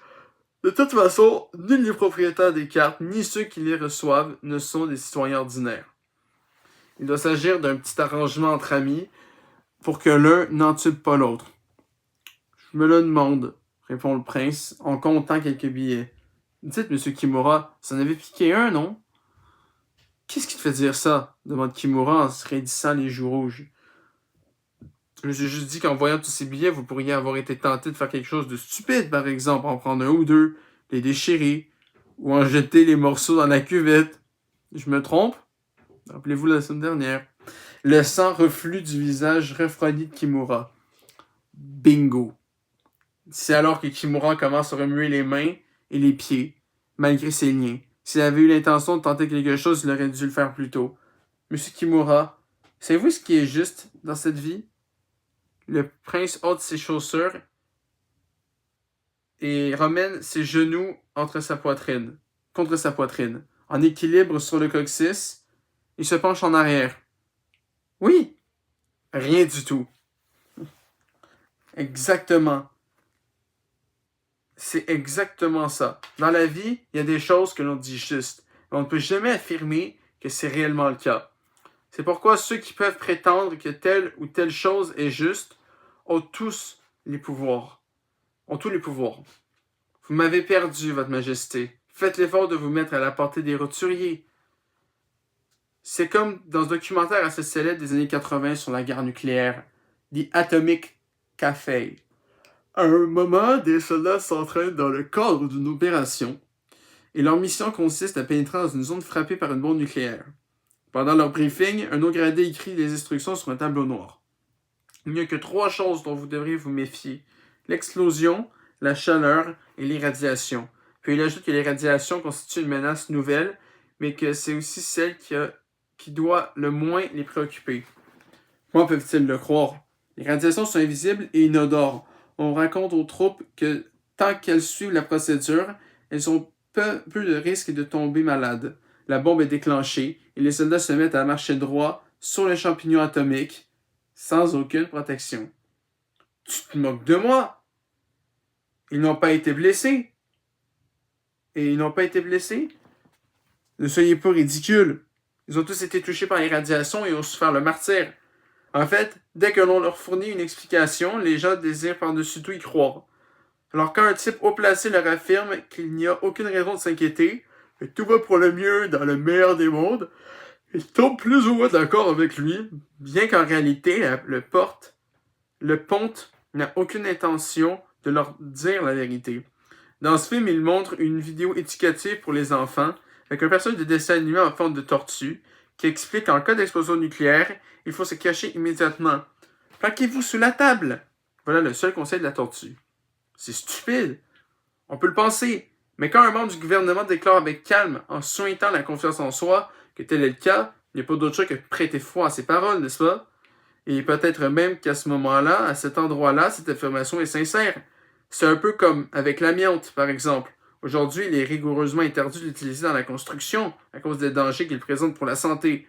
De toute façon, nul des propriétaires des cartes, ni ceux qui les reçoivent, ne sont des citoyens ordinaires. Il doit s'agir d'un petit arrangement entre amis pour que l'un n'entube pas l'autre. Je me le demande, répond le prince, en comptant quelques billets. Dites, monsieur Kimura, vous en avez piqué un, non? Qu'est-ce qui te fait dire ça? Demande Kimura en se raidissant les joues rouges. Je me suis juste dit qu'en voyant tous ces billets, vous pourriez avoir été tenté de faire quelque chose de stupide, par exemple, en prendre un ou deux, les déchirer, ou en jeter les morceaux dans la cuvette. Je me trompe? Rappelez-vous la semaine dernière. Le sang reflue du visage refroidi de Kimura. Bingo! C'est alors que Kimura commence à remuer les mains et les pieds, malgré ses liens. S'il avait eu l'intention de tenter quelque chose, il aurait dû le faire plus tôt. Monsieur Kimura, savez-vous ce qui est juste dans cette vie? Le prince ôte ses chaussures et ramène ses genoux contre sa poitrine, en équilibre sur le coccyx. Il se penche en arrière. Oui, rien du tout. Exactement. C'est exactement ça. Dans la vie, il y a des choses que l'on dit juste, mais on ne peut jamais affirmer que c'est réellement le cas. C'est pourquoi ceux qui peuvent prétendre que telle ou telle chose est juste ont tous les pouvoirs. Vous m'avez perdu, votre majesté. Faites l'effort de vous mettre à la portée des roturiers. C'est comme dans ce documentaire assez célèbre des années 80 sur la guerre nucléaire, The Atomic Cafe. À un moment, des soldats s'entraînent dans le cadre d'une opération et leur mission consiste à pénétrer dans une zone frappée par une bombe nucléaire. Pendant leur briefing, un haut gradé écrit les instructions sur un tableau noir. Il n'y a que 3 choses dont vous devriez vous méfier. L'explosion, la chaleur et l'irradiation. Puis il ajoute que les radiations constituent une menace nouvelle, mais que c'est aussi celle qui doit le moins les préoccuper. Comment peuvent-ils le croire? Les radiations sont invisibles et inodores. On raconte aux troupes que tant qu'elles suivent la procédure, elles ont peu de risque de tomber malades. La bombe est déclenchée et les soldats se mettent à marcher droit sur le champignon atomique sans aucune protection. Tu te moques de moi? Ils n'ont pas été blessés. Ne soyez pas ridicules. Ils ont tous été touchés par les radiations et ont souffert le martyre. En fait, dès que l'on leur fournit une explication, les gens désirent par-dessus tout y croire. Alors quand un type haut placé leur affirme qu'il n'y a aucune raison de s'inquiéter, que tout va pour le mieux dans le meilleur des mondes, ils tombent plus ou moins d'accord avec lui, bien qu'en réalité, le ponte n'a aucune intention de leur dire la vérité. Dans ce film, il montre une vidéo éducative pour les enfants, avec un personnage de dessin animé en forme de tortue, qui explique qu'en cas d'explosion nucléaire, il faut se cacher immédiatement. Planquez-vous sous la table! Voilà le seul conseil de la tortue. C'est stupide. On peut le penser. Mais quand un membre du gouvernement déclare avec calme, en souhaitant la confiance en soi, que tel est le cas, il n'y a pas d'autre choix que de prêter foi à ses paroles, n'est-ce pas? Et peut-être même qu'à ce moment-là, à cet endroit-là, cette affirmation est sincère. C'est un peu comme avec l'amiante, par exemple. Aujourd'hui, il est rigoureusement interdit de l'utiliser dans la construction à cause des dangers qu'il présente pour la santé.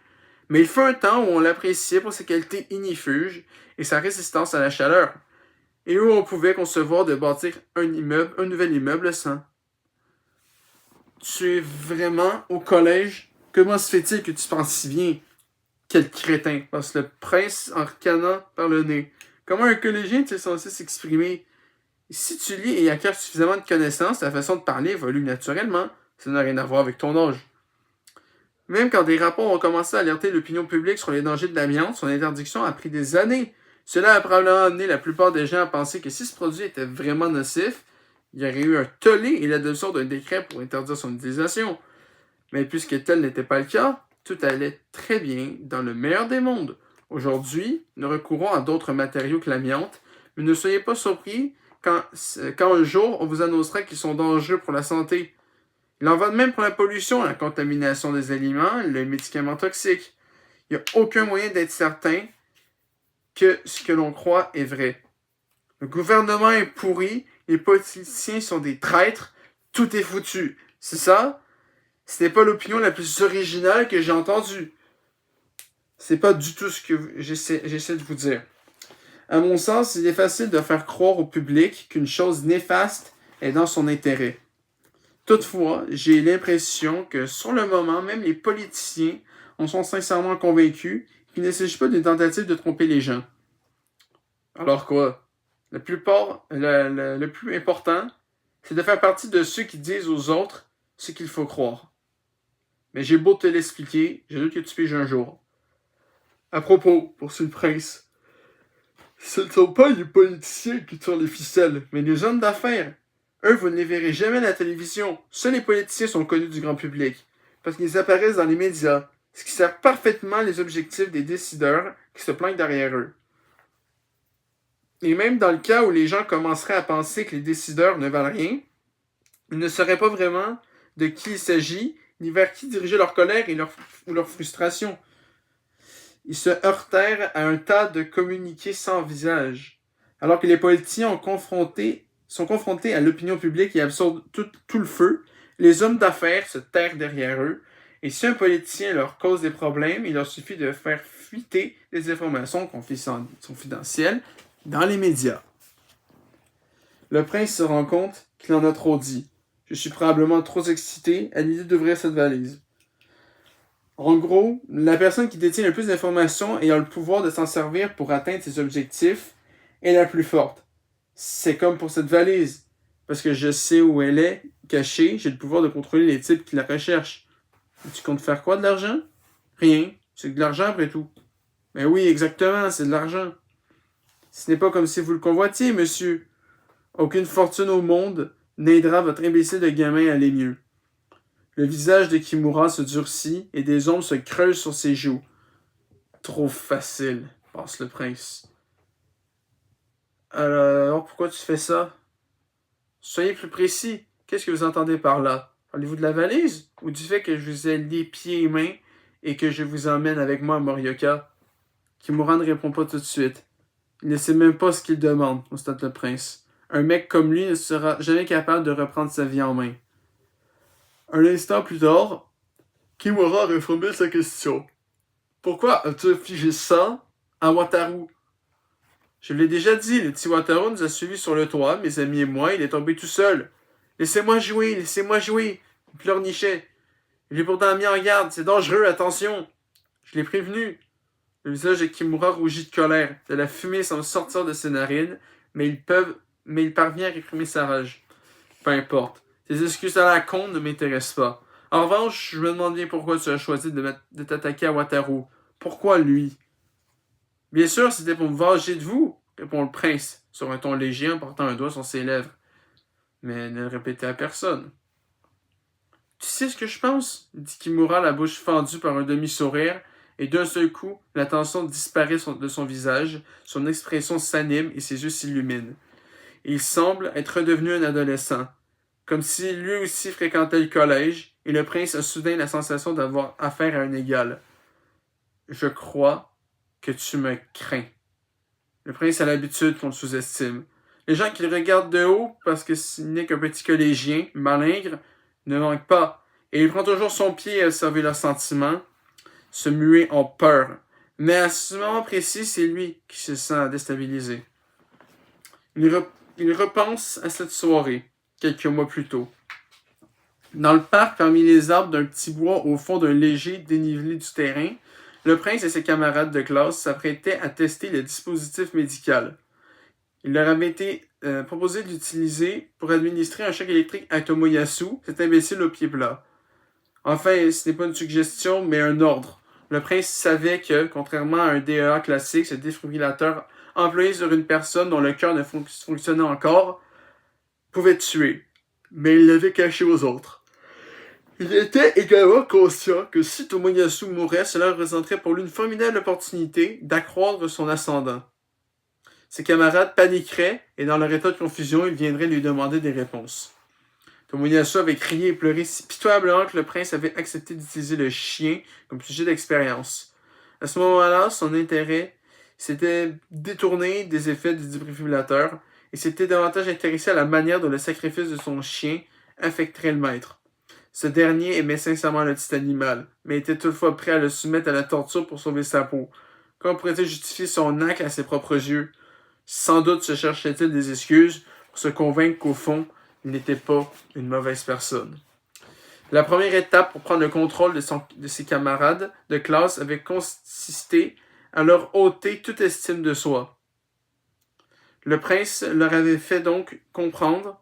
Mais il fut un temps où on l'appréciait pour ses qualités ignifuges et sa résistance à la chaleur, et où on pouvait concevoir de bâtir un nouvel immeuble sans. Tu es vraiment au collège? Comment se fait-il que tu penses si bien? Quel crétin, pense le prince en ricanant par le nez. Comment un collégien est-il censé s'exprimer? Si tu lis et acquiers suffisamment de connaissances, ta façon de parler évolue naturellement. Ça n'a rien à voir avec ton âge. Même quand des rapports ont commencé à alerter l'opinion publique sur les dangers de l'amiante, son interdiction a pris des années. Cela a probablement amené la plupart des gens à penser que si ce produit était vraiment nocif, il y aurait eu un tollé et l'adoption d'un décret pour interdire son utilisation. Mais puisque tel n'était pas le cas, tout allait très bien dans le meilleur des mondes. Aujourd'hui, nous recourons à d'autres matériaux que l'amiante, mais ne soyez pas surpris quand un jour on vous annoncera qu'ils sont dangereux pour la santé. Il en va de même pour la pollution, la contamination des aliments, les médicaments toxiques. Il n'y a aucun moyen d'être certain que ce que l'on croit est vrai. Le gouvernement est pourri, les politiciens sont des traîtres, tout est foutu. C'est ça? Ce n'est pas l'opinion la plus originale que j'ai entendue. C'est pas du tout ce que j'essaie de vous dire. À mon sens, il est facile de faire croire au public qu'une chose néfaste est dans son intérêt. Toutefois, j'ai l'impression que sur le moment, même les politiciens en sont sincèrement convaincus qu'il ne s'agit pas d'une tentative de tromper les gens. Alors quoi? Le plus important, c'est de faire partie de ceux qui disent aux autres ce qu'il faut croire. Mais j'ai beau te l'expliquer, j'ai doute que tu piges un jour. À propos, poursuit le prince, ce ne sont pas les politiciens qui tirent les ficelles, mais les hommes d'affaires. Eux, vous ne les verrez jamais à la télévision. Seuls les politiciens sont connus du grand public, parce qu'ils apparaissent dans les médias, ce qui sert parfaitement les objectifs des décideurs qui se planquent derrière eux. Et même dans le cas où les gens commenceraient à penser que les décideurs ne valent rien, ils ne sauraient pas vraiment de qui il s'agit, ni vers qui diriger leur colère ou leur frustration. Ils se heurtèrent à un tas de communiqués sans visage, alors que les politiciens sont confrontés à l'opinion publique et absorbent tout le feu. Les hommes d'affaires se terrent derrière eux, et si un politicien leur cause des problèmes, il leur suffit de faire fuiter des informations confidentielles dans les médias. Le prince se rend compte qu'il en a trop dit. Je suis probablement trop excité à l'idée d'ouvrir cette valise. En gros, la personne qui détient le plus d'informations et a le pouvoir de s'en servir pour atteindre ses objectifs est la plus forte. C'est comme pour cette valise. Parce que je sais où elle est cachée, j'ai le pouvoir de contrôler les types qui la recherchent. Et tu comptes faire quoi de l'argent? Rien. C'est de l'argent après tout. Mais oui, exactement, c'est de l'argent. Ce n'est pas comme si vous le convoitiez, monsieur. Aucune fortune au monde n'aidera votre imbécile de gamin à aller mieux. Le visage de Kimura se durcit et des ombres se creusent sur ses joues. Trop facile, pense le prince. Alors, pourquoi tu fais ça? Soyez plus précis. Qu'est-ce que vous entendez par là? Parlez-vous de la valise? Ou du fait que je vous ai lié pieds et mains et que je vous emmène avec moi à Morioka? Kimura ne répond pas tout de suite. Il ne sait même pas ce qu'il demande, constate le prince. Un mec comme lui ne sera jamais capable de reprendre sa vie en main. Un instant plus tard, Kimura reformule sa question. Pourquoi as-tu figé ça à Wataru? Je l'ai déjà dit, le petit Wataru nous a suivis sur le toit, mes amis et moi, il est tombé tout seul. Laissez-moi jouer, il pleurnichait. Il est pourtant mis en garde, c'est dangereux, attention. Je l'ai prévenu. Le visage de Kimura rougit de colère. De la fumée semble sortir de ses narines, mais il parvient à réprimer sa rage. Peu importe. Tes excuses à la con ne m'intéressent pas. En revanche, je me demande bien pourquoi tu as choisi de t'attaquer à Wataru. Pourquoi lui? Bien sûr, c'était pour me venger de vous, répond le prince, sur un ton léger en portant un doigt sur ses lèvres. Mais ne le répétez à personne. Tu sais ce que je pense? Dit Kimura, la bouche fendue par un demi-sourire, et d'un seul coup, la tension disparaît de son visage, son expression s'anime et ses yeux s'illuminent. Il semble être redevenu un adolescent, comme si lui aussi fréquentait le collège, et le prince a soudain la sensation d'avoir affaire à un égal. Je crois que tu me crains. Le prince a l'habitude qu'on le sous-estime. Les gens qui le regardent de haut parce que ce n'est qu'un petit collégien, malingre, ne manquent pas, et il prend toujours son pied à observer leurs sentiments, se muer en peur. Mais à ce moment précis, c'est lui qui se sent déstabilisé. Il repense à cette soirée, quelques mois plus tôt. Dans le parc, parmi les arbres d'un petit bois au fond d'un léger dénivelé du terrain, le prince et ses camarades de classe s'apprêtaient à tester le dispositif médical. Il leur avait été proposé de l'utiliser pour administrer un choc électrique à Tomoyasu, cet imbécile au pied plat. Enfin, ce n'est pas une suggestion, mais un ordre. Le prince savait que, contrairement à un DEA classique, ce défibrillateur employé sur une personne dont le cœur ne fonctionnait encore pouvait tuer, mais il l'avait caché aux autres. Il était également conscient que si Tomoyasu mourait, cela représenterait pour lui une formidable opportunité d'accroître son ascendant. Ses camarades paniqueraient et dans leur état de confusion, ils viendraient lui demander des réponses. Tomoyasu avait crié et pleuré si pitoyablement que le prince avait accepté d'utiliser le chien comme sujet d'expérience. À ce moment-là, son intérêt s'était détourné des effets du défibrillateur et s'était davantage intéressé à la manière dont le sacrifice de son chien affecterait le maître. Ce dernier aimait sincèrement le petit animal, mais était toutefois prêt à le soumettre à la torture pour sauver sa peau. Comment pourrait-il justifier son acte à ses propres yeux? Sans doute se cherchait-il des excuses pour se convaincre qu'au fond, il n'était pas une mauvaise personne. La première étape pour prendre le contrôle de ses camarades de classe avait consisté à leur ôter toute estime de soi. Le prince leur avait fait donc comprendre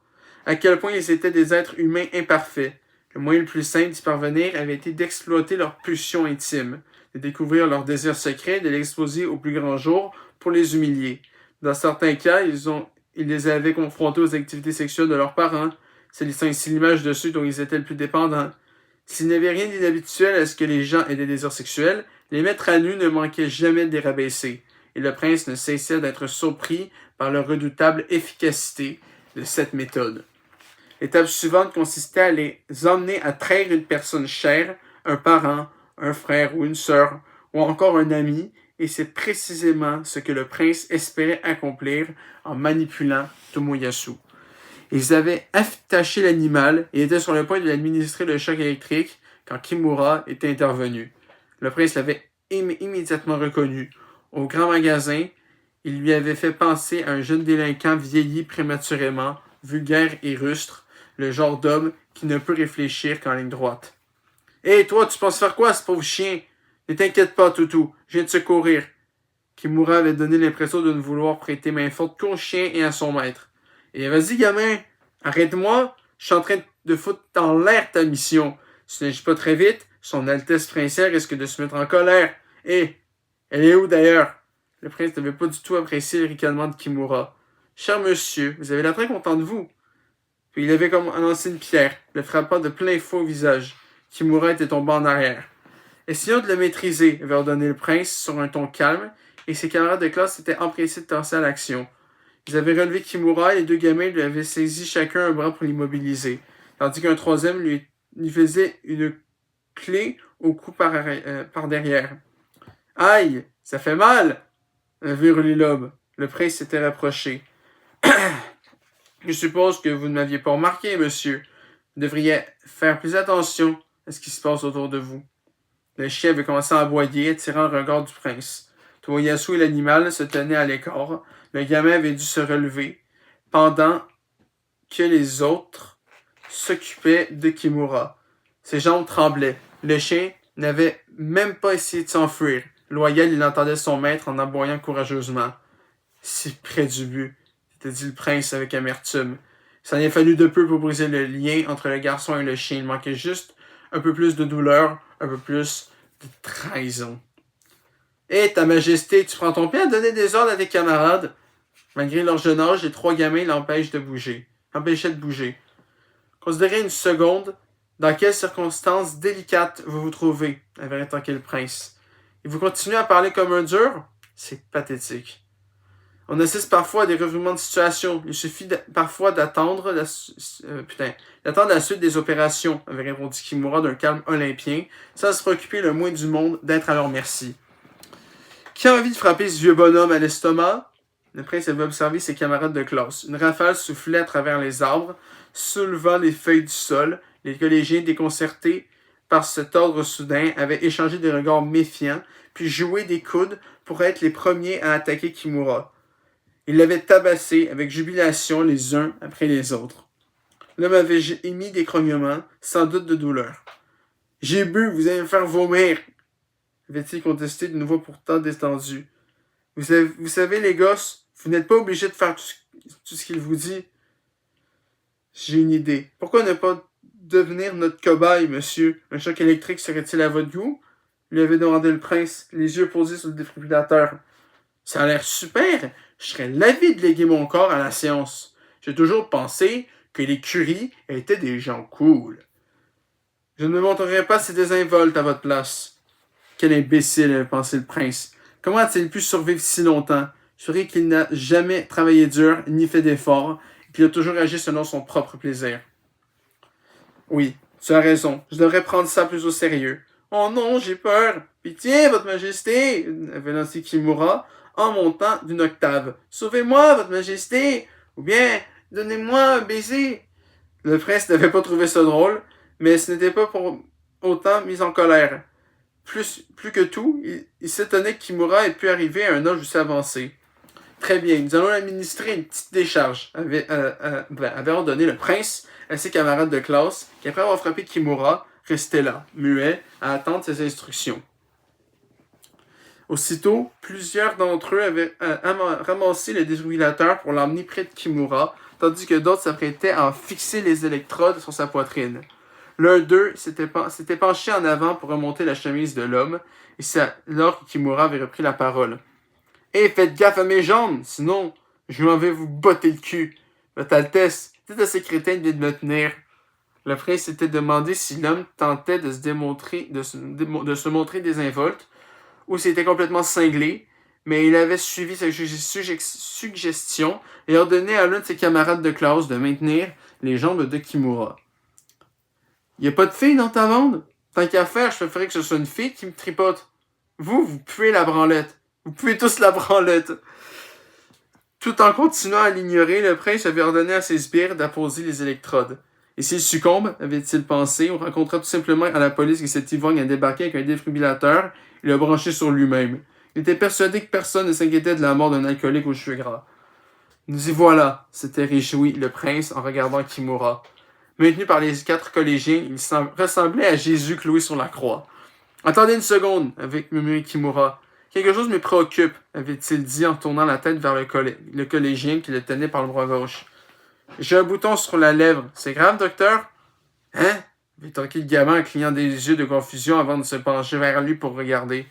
à quel point ils étaient des êtres humains imparfaits. Le moyen le plus simple d'y parvenir avait été d'exploiter leurs pulsions intimes, de découvrir leurs désirs secrets, de l'exposer au plus grand jour pour les humilier. Dans certains cas, ils les avaient confrontés aux activités sexuelles de leurs parents, salissant ainsi l'image de ceux dont ils étaient le plus dépendants. S'il n'y avait rien d'inhabituel à ce que les gens aient des désirs sexuels, les mettre à nu ne manquaient jamais de les rabaisser, et le prince ne cessait d'être surpris par la redoutable efficacité de cette méthode. L'étape suivante consistait à les emmener à trahir une personne chère, un parent, un frère ou une sœur, ou encore un ami, et c'est précisément ce que le prince espérait accomplir en manipulant Tomoyasu. Ils avaient attaché l'animal et étaient sur le point de lui administrer le choc électrique quand Kimura était intervenu. Le prince l'avait immédiatement reconnu. Au grand magasin, il lui avait fait penser à un jeune délinquant vieilli prématurément, vulgaire et rustre, le genre d'homme qui ne peut réfléchir qu'en ligne droite. « Hé, toi, tu penses faire quoi, ce pauvre chien? Ne t'inquiète pas, Toutou, je viens de secourir. » Kimura avait donné l'impression de ne vouloir prêter main forte qu'au chien et à son maître. « Et vas-y, gamin, arrête-moi, je suis en train de foutre en l'air ta mission. Si tu n'agis pas très vite, son Altesse princière risque de se mettre en colère. Hé, elle est où d'ailleurs? » Le prince n'avait pas du tout apprécié le ricanement de Kimura. « Cher monsieur, vous avez l'air très content de vous. » Puis il avait comme lancé une pierre, le frappant de plein fouet au visage. Kimura était tombé en arrière. « Essayons de le maîtriser, » avait ordonné le prince sur un ton calme, et ses camarades de classe s'étaient empressés de passer à l'action. Ils avaient relevé Kimura et les deux gamins lui avaient saisi chacun un bras pour l'immobiliser, tandis qu'un troisième lui faisait une clé au cou par derrière. « Aïe, ça fait mal !» avait hurlé l'aube. Le prince s'était rapproché. « Je suppose que vous ne m'aviez pas remarqué, monsieur. Vous devriez faire plus attention à ce qui se passe autour de vous. » Le chien avait commencé à aboyer, attirant le regard du prince. Tomoyasu et l'animal se tenaient à l'écart. Le gamin avait dû se relever, pendant que les autres s'occupaient de Kimura. Ses jambes tremblaient. Le chien n'avait même pas essayé de s'enfuir. Loyal, il entendait son maître en aboyant courageusement. « Si près du but, » s'était dit le prince avec amertume. Il s'en est fallu de peu pour briser le lien entre le garçon et le chien. Il manquait juste un peu plus de douleur, un peu plus de trahison. « Hé, ta majesté, tu prends ton pied à donner des ordres à tes camarades? » Malgré leur jeune âge, les trois gamins l'empêchaient de bouger. Considérez une seconde dans quelles circonstances délicates vous vous trouvez, avait rétorqué le prince. Et vous continuez à parler comme un dur? C'est pathétique. On assiste parfois à des revirements de situation. Il suffit parfois d'attendre la suite des opérations, avait répondu Kimura d'un calme olympien, sans se préoccuper le moins du monde d'être à leur merci. Qui a envie de frapper ce vieux bonhomme à l'estomac? Le prince avait observé ses camarades de classe. Une rafale soufflait à travers les arbres, soulevant les feuilles du sol. Les collégiens, déconcertés par cet ordre soudain, avaient échangé des regards méfiants, puis joué des coudes pour être les premiers à attaquer Kimura. Ils l'avaient tabassé avec jubilation les uns après les autres. L'homme avait émis des grognements, sans doute de douleur. « J'ai bu, vous allez me faire vomir !» avait-il contesté d'une voix pourtant détendue. Vous savez, les gosses, vous n'êtes pas obligés de faire tout ce qu'il vous dit. J'ai une idée. Pourquoi ne pas devenir notre cobaye, monsieur? Un choc électrique serait-il à votre goût? Lui avait demandé le prince, les yeux posés sur le défibrillateur. Ça a l'air super. Je serais lavé de léguer mon corps à la science. J'ai toujours pensé que les Curie étaient des gens cool. Je ne me montrerai pas ces désinvoltes à votre place. Quel imbécile, avait pensé le prince. Comment a-t-il pu survivre si longtemps? Je saurais qu'il n'a jamais travaillé dur, ni fait d'efforts, et qu'il a toujours agi selon son propre plaisir. Oui, tu as raison, je devrais prendre ça plus au sérieux. Oh non, j'ai peur. Pitié, votre majesté, avait lancé Kimura, en montant d'une octave. Sauvez-moi, votre majesté, ou bien donnez-moi un baiser. Le prince n'avait pas trouvé ça drôle, mais ce n'était pas pour autant mis en colère. Plus que tout, il s'étonnait que Kimura ait pu arriver à un âge aussi avancé. Très bien, nous allons administrer une petite décharge, avait ordonné le prince à ses camarades de classe, qui après avoir frappé Kimura, restaient là, muets, à attendre ses instructions. Aussitôt, plusieurs d'entre eux avaient ramassé le défibrillateur pour l'emmener près de Kimura, tandis que d'autres s'apprêtaient à en fixer les électrodes sur sa poitrine. L'un d'eux s'était penché en avant pour remonter la chemise de l'homme, et c'est alors que Kimura avait repris la parole. « Hé, faites gaffe à mes jambes, sinon je m'en vais vous botter le cul. Votre Altesse, dites à ces crétins de me tenir. » Le prince s'était demandé si l'homme tentait de se montrer désinvolte, ou s'il était complètement cinglé, mais il avait suivi sa suggestion et ordonné à l'un de ses camarades de classe de maintenir les jambes de Kimura. « Y a pas de fille dans ta bande? Tant qu'à faire, je préférerais que ce soit une fille qui me tripote. Vous puez la branlette. Vous puez tous la branlette. » Tout en continuant à l'ignorer, le prince avait ordonné à ses sbires d'apposer les électrodes. Et s'il succombe, avait-il pensé, on rencontra tout simplement à la police que cet ivrogne a débarqué avec un défibrillateur et l'a branché sur lui-même. Il était persuadé que personne ne s'inquiétait de la mort d'un alcoolique aux cheveux gras. Nous y voilà, s'était réjoui le prince en regardant Kimura. Maintenu par les 4 collégiens, il ressemblait à Jésus cloué sur la croix. « Attendez une seconde, » avait murmuré Kimura. « Quelque chose me préoccupe, » avait-il dit en tournant la tête vers le collégien qui le tenait par le bras gauche. « J'ai un bouton sur la lèvre. C'est grave, docteur? »« Hein? » avait torqué le gamin en clignant des yeux de confusion avant de se pencher vers lui pour regarder.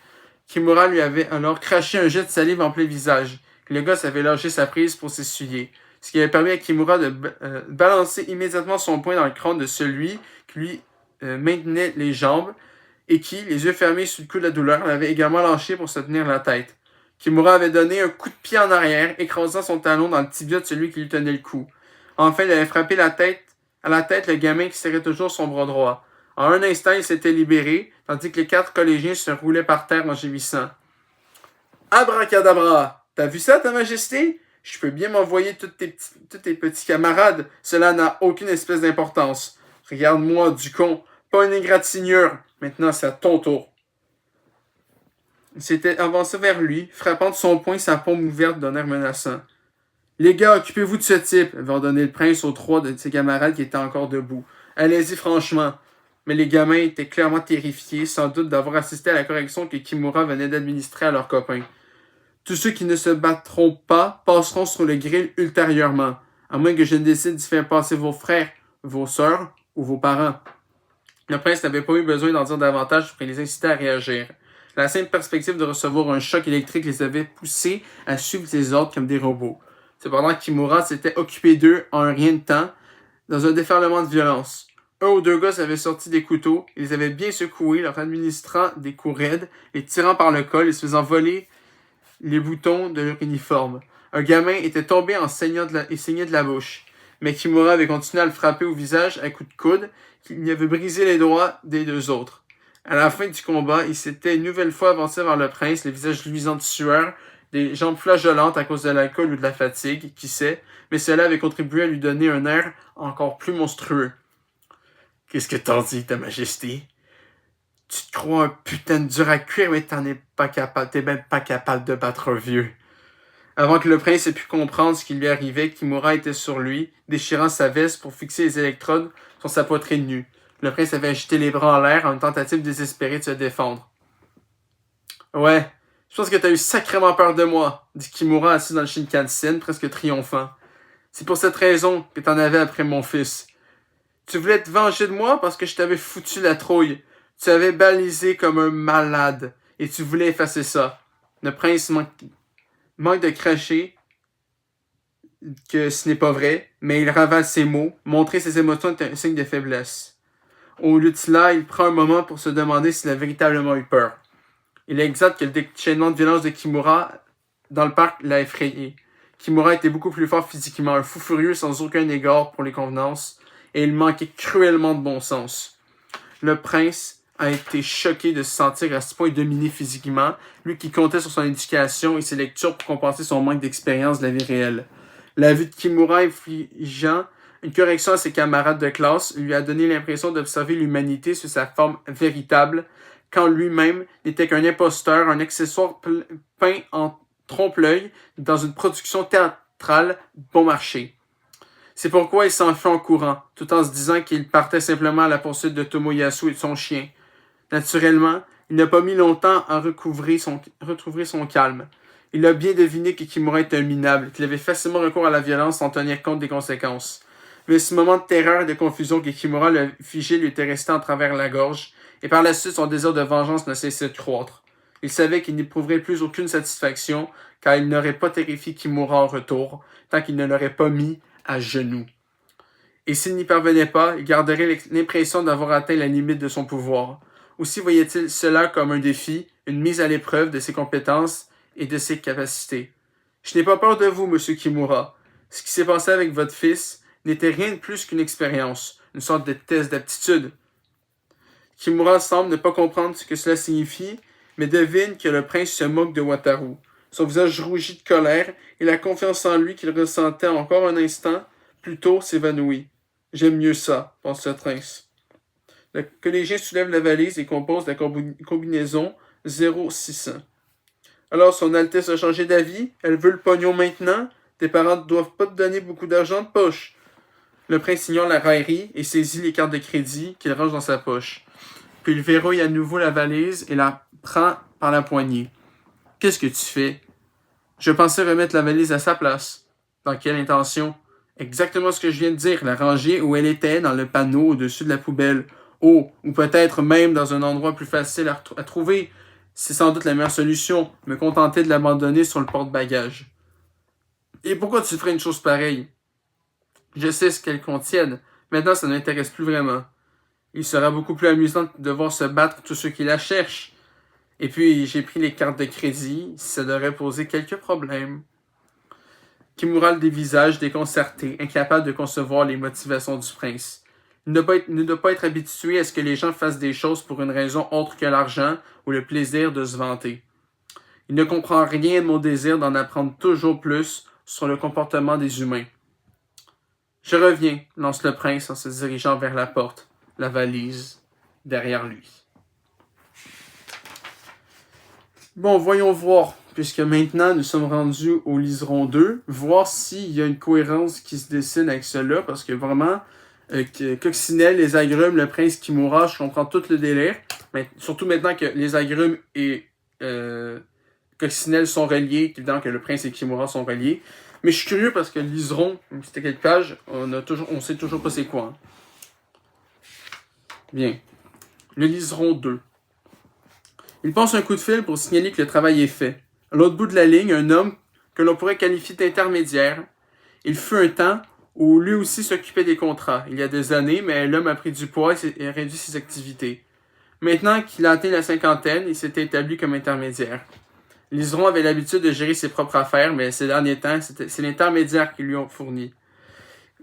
Kimura lui avait alors craché un jet de salive en plein visage. Le gosse avait lâché sa prise pour s'essuyer, ce qui avait permis à Kimura de balancer immédiatement son poing dans le crâne de celui qui lui maintenait les jambes et qui, les yeux fermés sous le coup de la douleur, l'avait également lâché pour se tenir la tête. Kimura avait donné un coup de pied en arrière, écrasant son talon dans le tibia de celui qui lui tenait le cou. Enfin, il avait frappé à la tête le gamin qui serrait toujours son bras droit. En un instant, il s'était libéré, tandis que les 4 collégiens se roulaient par terre en gémissant. « Abracadabra! T'as vu ça, ta majesté? Je peux bien m'envoyer tous tes petits camarades. Cela n'a aucune espèce d'importance. Regarde-moi, du con. Pas une égratignure. Maintenant, c'est à ton tour. » Il s'était avancé vers lui, frappant de son poing sa paume ouverte d'un air menaçant. « Les gars, occupez-vous de ce type, » avait ordonné le prince aux 3 de ses camarades qui étaient encore debout. « Allez-y franchement. » Mais les gamins étaient clairement terrifiés, sans doute d'avoir assisté à la correction que Kimura venait d'administrer à leurs copains. Tous ceux qui ne se battront pas passeront sur le grill ultérieurement, à moins que je ne décide d'y faire passer vos frères, vos sœurs ou vos parents. Le prince n'avait pas eu besoin d'en dire davantage pour les inciter à réagir. La simple perspective de recevoir un choc électrique les avait poussés à suivre ses ordres comme des robots. Cependant, Kimura s'était occupé d'eux en un rien de temps, dans un déferlement de violence. Un ou 2 gosses avaient sorti des couteaux, ils les avaient bien secoués, leur administrant des coups raides, les tirant par le col et se faisant voler les boutons de leur uniforme. Un gamin était tombé en saignant et saignait de la bouche. Mais Kimura avait continué à le frapper au visage à coups de coude, qui lui avait brisé les doigts des 2 autres. À la fin du combat, il s'était une nouvelle fois avancé vers le prince, le visage luisant de sueur, des jambes flageolantes à cause de l'alcool ou de la fatigue, qui sait, mais cela avait contribué à lui donner un air encore plus monstrueux. « Qu'est-ce que t'en dis, ta majesté? Tu te crois un putain de dur à cuire, mais t'es même pas capable de battre un vieux. » Avant que le prince ait pu comprendre ce qui lui arrivait, Kimura était sur lui, déchirant sa veste pour fixer les électrodes sur sa poitrine nue. Le prince avait agité les bras en l'air en une tentative désespérée de se défendre. « Ouais, je pense que t'as eu sacrément peur de moi, » dit Kimura assis dans le Shinkansen, presque triomphant. « C'est pour cette raison que t'en avais après mon fils. Tu voulais te venger de moi parce que je t'avais foutu la trouille. Tu avais balisé comme un malade, et tu voulais effacer ça. » Le prince manque de cracher que ce n'est pas vrai, mais il ravale ses mots. Montrer ses émotions est un signe de faiblesse. Au lieu de cela, il prend un moment pour se demander s'il a véritablement eu peur. Il est exact que le déchaînement de violence de Kimura dans le parc l'a effrayé. Kimura était beaucoup plus fort physiquement, un fou furieux sans aucun égard pour les convenances, et il manquait cruellement de bon sens. Le prince a été choqué de se sentir à ce point dominé physiquement, lui qui comptait sur son éducation et ses lectures pour compenser son manque d'expérience de la vie réelle. La vue de Kimura infligeant une correction à ses camarades de classe lui a donné l'impression d'observer l'humanité sous sa forme véritable, quand lui-même n'était qu'un imposteur, un accessoire peint en trompe-l'œil dans une production théâtrale bon marché. C'est pourquoi il s'enfuit en courant, tout en se disant qu'il partait simplement à la poursuite de Tomoyasu et de son chien. Naturellement, il n'a pas mis longtemps à retrouver son calme. Il a bien deviné que Kimura était un minable, qu'il avait facilement recours à la violence sans tenir compte des conséquences. Mais ce moment de terreur et de confusion que Kimura lui a figé lui était resté en travers la gorge, et par la suite son désir de vengeance ne cessait de croître. Il savait qu'il n'éprouverait plus aucune satisfaction, car il n'aurait pas terrifié Kimura en retour, tant qu'il ne l'aurait pas mis à genoux. Et s'il n'y parvenait pas, il garderait l'impression d'avoir atteint la limite de son pouvoir. Aussi voyait-il cela comme un défi, une mise à l'épreuve de ses compétences et de ses capacités. Je n'ai pas peur de vous, monsieur Kimura. Ce qui s'est passé avec votre fils n'était rien de plus qu'une expérience, une sorte de test d'aptitude. Kimura semble ne pas comprendre ce que cela signifie, mais devine que le prince se moque de Wataru. Son visage rougit de colère et la confiance en lui qu'il ressentait encore un instant plus tôt s'évanouit. J'aime mieux ça, pense le prince. Le collégien soulève la valise et compose la combinaison 0600. Alors son Altesse a changé d'avis? Elle veut le pognon maintenant? Tes parents ne doivent pas te donner beaucoup d'argent de poche. Le prince ignore la raillerie et saisit les cartes de crédit qu'il range dans sa poche. Puis il verrouille à nouveau la valise et la prend par la poignée. Qu'est-ce que tu fais? Je pensais remettre la valise à sa place. Dans quelle intention? Exactement ce que je viens de dire, la ranger où elle était, dans le panneau au-dessus de la poubelle. Oh, ou peut-être même dans un endroit plus facile à trouver. C'est sans doute la meilleure solution, me contenter de l'abandonner sur le porte-bagages. Et pourquoi tu ferais une chose pareille? Je sais ce qu'elles contiennent. Maintenant, ça ne m'intéresse plus vraiment. Il sera beaucoup plus amusant de devoir se battre tous ceux qui la cherchent. Et puis, j'ai pris les cartes de crédit. Ça devrait poser quelques problèmes. Kimura le dévisage, déconcerté, incapable de concevoir les motivations du prince. Il ne doit pas être habitué à ce que les gens fassent des choses pour une raison autre que l'argent ou le plaisir de se vanter. Il ne comprend rien de mon désir d'en apprendre toujours plus sur le comportement des humains. Je reviens, lance le prince en se dirigeant vers la porte, la valise derrière lui. Bon, voyons voir, puisque maintenant nous sommes rendus au liseron 2, voir s'il y a une cohérence qui se dessine avec cela, parce que vraiment, Coccinelle, les agrumes, le prince Kimura, je comprends tout le délire, mais surtout maintenant que les agrumes et Coccinelle sont reliés, évidemment que le prince et Kimura sont reliés. Mais je suis curieux parce que le liseron, c'était quelques pages, on sait toujours pas c'est quoi. Hein. Bien. Le liseron 2. Il passe un coup de fil pour signaler que le travail est fait. À l'autre bout de la ligne, un homme que l'on pourrait qualifier d'intermédiaire. Il fut un temps où lui aussi s'occupait des contrats. Il y a des années, mais l'homme a pris du poids et a réduit ses activités. Maintenant qu'il a atteint la cinquantaine, il s'était établi comme intermédiaire. Liseron avait l'habitude de gérer ses propres affaires, mais ces derniers temps, c'est l'intermédiaire qui lui ont fourni.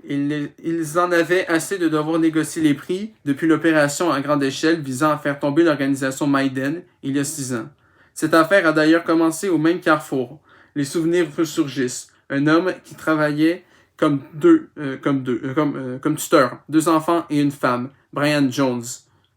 Ils en avaient assez de devoir négocier les prix depuis l'opération à grande échelle visant à faire tomber l'organisation Maiden il y a 6 ans. Cette affaire a d'ailleurs commencé au même carrefour. Les souvenirs ressurgissent. Un homme qui travaillait comme tuteur, 2 enfants et une femme, Brian Jones,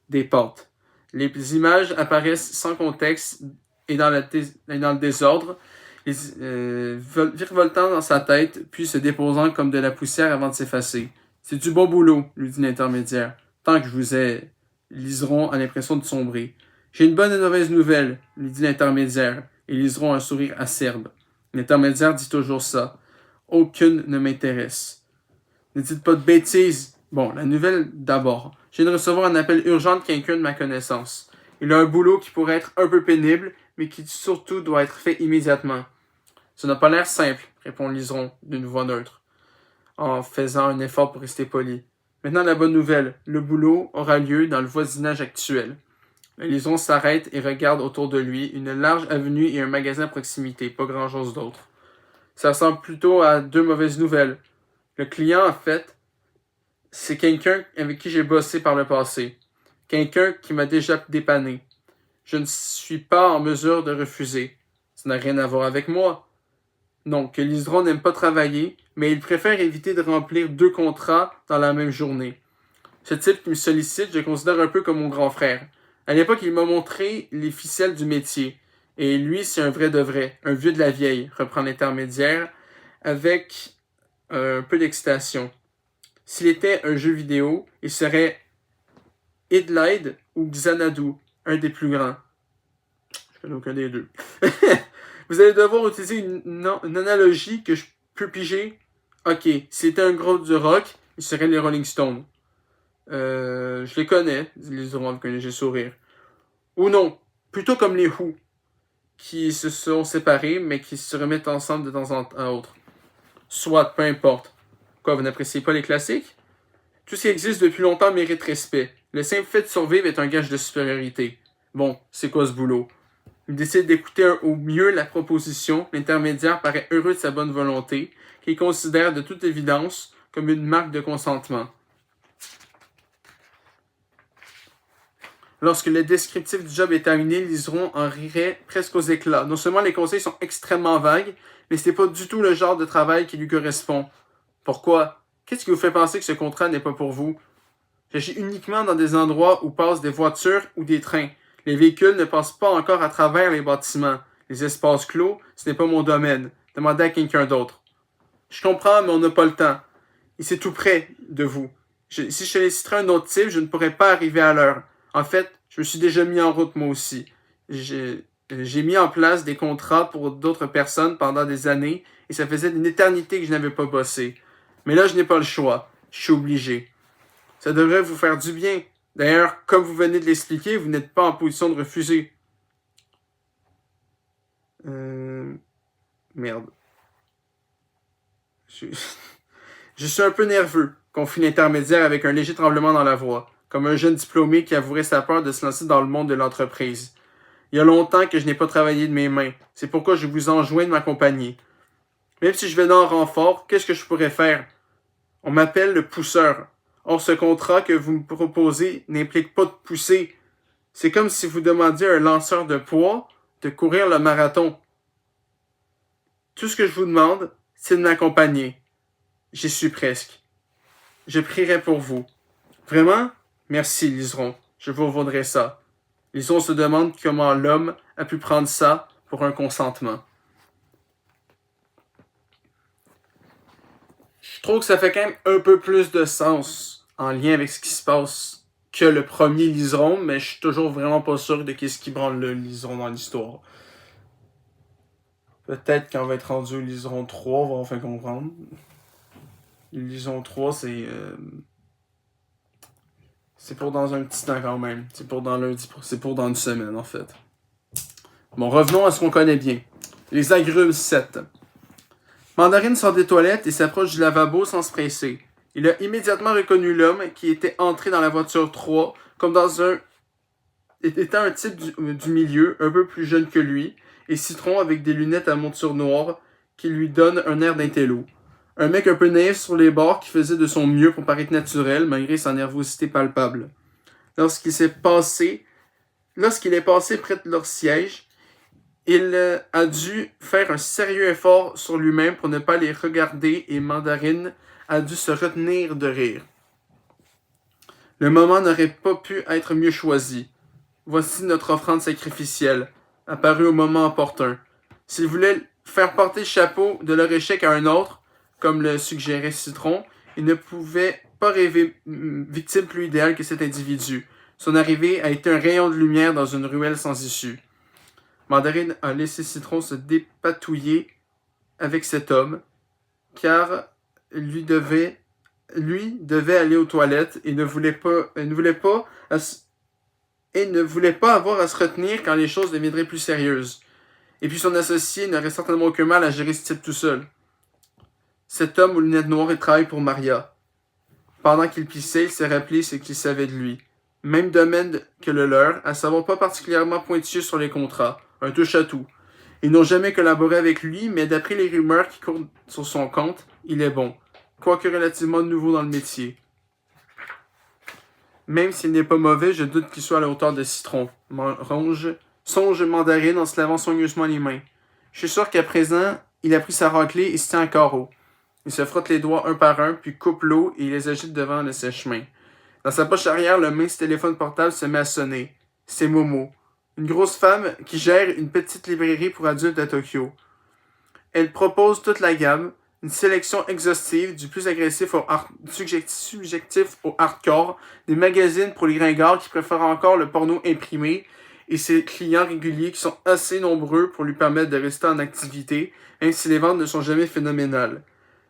des portes. Les images apparaissent sans contexte et dans le désordre, virevoltant dans sa tête, puis se déposant comme de la poussière avant de s'effacer. C'est du bon boulot, lui dit l'intermédiaire. Tant que je vous ai, Liseron a l'impression de sombrer. J'ai une bonne et une mauvaise nouvelle, lui dit l'intermédiaire, et Liseron a un sourire acerbe. L'intermédiaire dit toujours ça. Aucune ne m'intéresse. Ne dites pas de bêtises. Bon, la nouvelle d'abord. Je viens de recevoir un appel urgent de quelqu'un de ma connaissance. Il a un boulot qui pourrait être un peu pénible, mais qui surtout doit être fait immédiatement. Ça n'a pas l'air simple, répond Liseron d'une voix neutre, en faisant un effort pour rester poli. Maintenant la bonne nouvelle, le boulot aura lieu dans le voisinage actuel. Liseron s'arrête et regarde autour de lui, une large avenue et un magasin à proximité, pas grand-chose d'autre. Ça ressemble plutôt à 2 mauvaises nouvelles. Le client, en fait, c'est quelqu'un avec qui j'ai bossé par le passé. Quelqu'un qui m'a déjà dépanné. Je ne suis pas en mesure de refuser. Ça n'a rien à voir avec moi. Non, que Liseron n'aime pas travailler, mais il préfère éviter de remplir 2 contrats dans la même journée. Ce type qui me sollicite, je le considère un peu comme mon grand frère. À l'époque, il m'a montré les ficelles du métier, Et lui, c'est un vrai de vrai, un vieux de la vieille, reprend l'intermédiaire, avec un peu d'excitation. S'il était un jeu vidéo, il serait Idlide ou Xanadu, un des plus grands. Je connais aucun des deux. Vous allez devoir utiliser une analogie que je peux piger. Ok, s'il était un groupe du rock, il serait les Rolling Stones. Je les connais, les auront avec un léger sourire. Ou non, plutôt comme les Who, qui se sont séparés, mais qui se remettent ensemble de temps en autre. Soit, peu importe. Quoi, vous n'appréciez pas les classiques? Tout ce qui existe depuis longtemps mérite respect. Le simple fait de survivre est un gage de supériorité. Bon, c'est quoi ce boulot? Il décide d'écouter au mieux la proposition. L'intermédiaire paraît heureux de sa bonne volonté, qu'il considère de toute évidence comme une marque de consentement. Lorsque le descriptif du job est terminé, Liseron en rirait presque aux éclats. Non seulement les conseils sont extrêmement vagues, mais ce n'est pas du tout le genre de travail qui lui correspond. Pourquoi? Qu'est-ce qui vous fait penser que ce contrat n'est pas pour vous? J'agis uniquement dans des endroits où passent des voitures ou des trains. Les véhicules ne passent pas encore à travers les bâtiments. Les espaces clos, ce n'est pas mon domaine. Demandez à quelqu'un d'autre. Je comprends, mais on n'a pas le temps. Et c'est tout près de vous. Si je solliciterais un autre type, je ne pourrais pas arriver à l'heure. En fait, je me suis déjà mis en route moi aussi. J'ai mis en place des contrats pour d'autres personnes pendant des années et ça faisait une éternité que je n'avais pas bossé. Mais là, je n'ai pas le choix. Je suis obligé. Ça devrait vous faire du bien. D'ailleurs, comme vous venez de l'expliquer, vous n'êtes pas en position de refuser. Merde. Je suis un peu nerveux, confie l'intermédiaire avec un léger tremblement dans la voix, comme un jeune diplômé qui avouerait sa peur de se lancer dans le monde de l'entreprise. Il y a longtemps que je n'ai pas travaillé de mes mains. C'est pourquoi je vous enjoins de m'accompagner. Même si je venais en renfort, qu'est-ce que je pourrais faire? On m'appelle le pousseur. Or, ce contrat que vous me proposez n'implique pas de pousser. C'est comme si vous demandiez à un lanceur de poids de courir le marathon. Tout ce que je vous demande, c'est de m'accompagner. J'y suis presque. Je prierai pour vous. Vraiment? Merci, Liseron. Je vous vaudrai ça. Liseron se demande comment l'homme a pu prendre ça pour un consentement. Je trouve que ça fait quand même un peu plus de sens en lien avec ce qui se passe que le premier Liseron, mais je suis toujours vraiment pas sûr de qu'est-ce qui branle le Liseron dans l'histoire. Peut-être quand on va être rendu au Liseron 3, on va enfin comprendre. Le Liseron 3, c'est pour dans un petit temps quand même. C'est pour dans lundi, c'est pour dans une semaine en fait. Bon, revenons à ce qu'on connaît bien. Les agrumes 7. Mandarine sort des toilettes et s'approche du lavabo sans se presser. Il a immédiatement reconnu l'homme qui était entré dans la voiture 3 comme dans étant un type du milieu, un peu plus jeune que lui, et Citron avec des lunettes à monture noire qui lui donnent un air d'intello. Un mec un peu naïf sur les bords qui faisait de son mieux pour paraître naturel malgré sa nervosité palpable. Lorsqu'il est passé près de leur siège, il a dû faire un sérieux effort sur lui-même pour ne pas les regarder et Mandarine a dû se retenir de rire. Le moment n'aurait pas pu être mieux choisi. Voici notre offrande sacrificielle, apparue au moment opportun. S'il voulait faire porter le chapeau de leur échec à un autre, comme le suggérait Citron, il ne pouvait pas rêver victime plus idéale que cet individu. Son arrivée a été un rayon de lumière dans une ruelle sans issue. Mandarine a laissé Citron se dépatouiller avec cet homme, car lui devait aller aux toilettes et ne voulait pas avoir à se retenir quand les choses deviendraient plus sérieuses. Et puis son associé n'aurait certainement aucun mal à gérer ce type tout seul. Cet homme aux lunettes noires travaille pour Maria. Pendant qu'il pissait, il s'est rappelé ce qu'il savait de lui. Même domaine que le leur, à savoir pas particulièrement pointilleux sur les contrats, un touche-à-tout. Ils n'ont jamais collaboré avec lui, mais d'après les rumeurs qui courent sur son compte, il est bon, quoique relativement nouveau dans le métier. Même s'il n'est pas mauvais, je doute qu'il soit à la hauteur de Citron. Songe Mandarine en se lavant soigneusement les mains. Je suis sûr qu'à présent, il a pris sa raclée et se tient encore haut. Il se frotte les doigts un par un, puis coupe l'eau et les agite devant le sèche-main. Dans sa poche arrière, le mince téléphone portable se met à sonner. C'est Momo. une grosse femme qui gère une petite librairie pour adultes à Tokyo. Elle propose toute la gamme, une sélection exhaustive du plus agressif au subjectif au hardcore, des magazines pour les gringards qui préfèrent encore le porno imprimé et ses clients réguliers qui sont assez nombreux pour lui permettre de rester en activité, même si les ventes ne sont jamais phénoménales.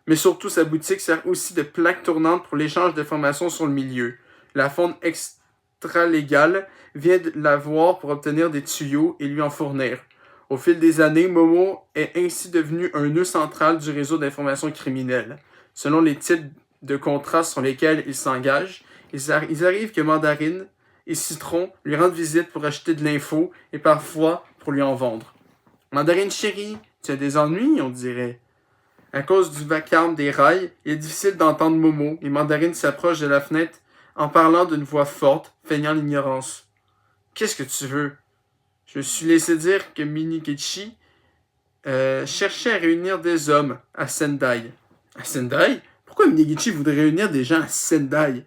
Mais surtout, sa boutique sert aussi de plaque tournante pour l'échange d'informations sur le milieu. La faune extra-légale vient de la voir pour obtenir des tuyaux et lui en fournir. Au fil des années, Momo est ainsi devenu un nœud central du réseau d'information criminelle. Selon les types de contrats sur lesquels il s'engage, il arrive que Mandarine et Citron lui rendent visite pour acheter de l'info et parfois pour lui en vendre. Mandarine chérie, tu as des ennuis, on dirait. À cause du vacarme des rails, il est difficile d'entendre Momo et Mandarine s'approche de la fenêtre en parlant d'une voix forte, feignant l'ignorance. Qu'est-ce que tu veux? Je me suis laissé dire que Minegichi cherchait à réunir des hommes à Sendai. À Sendai? Pourquoi Minegichi voudrait réunir des gens à Sendai?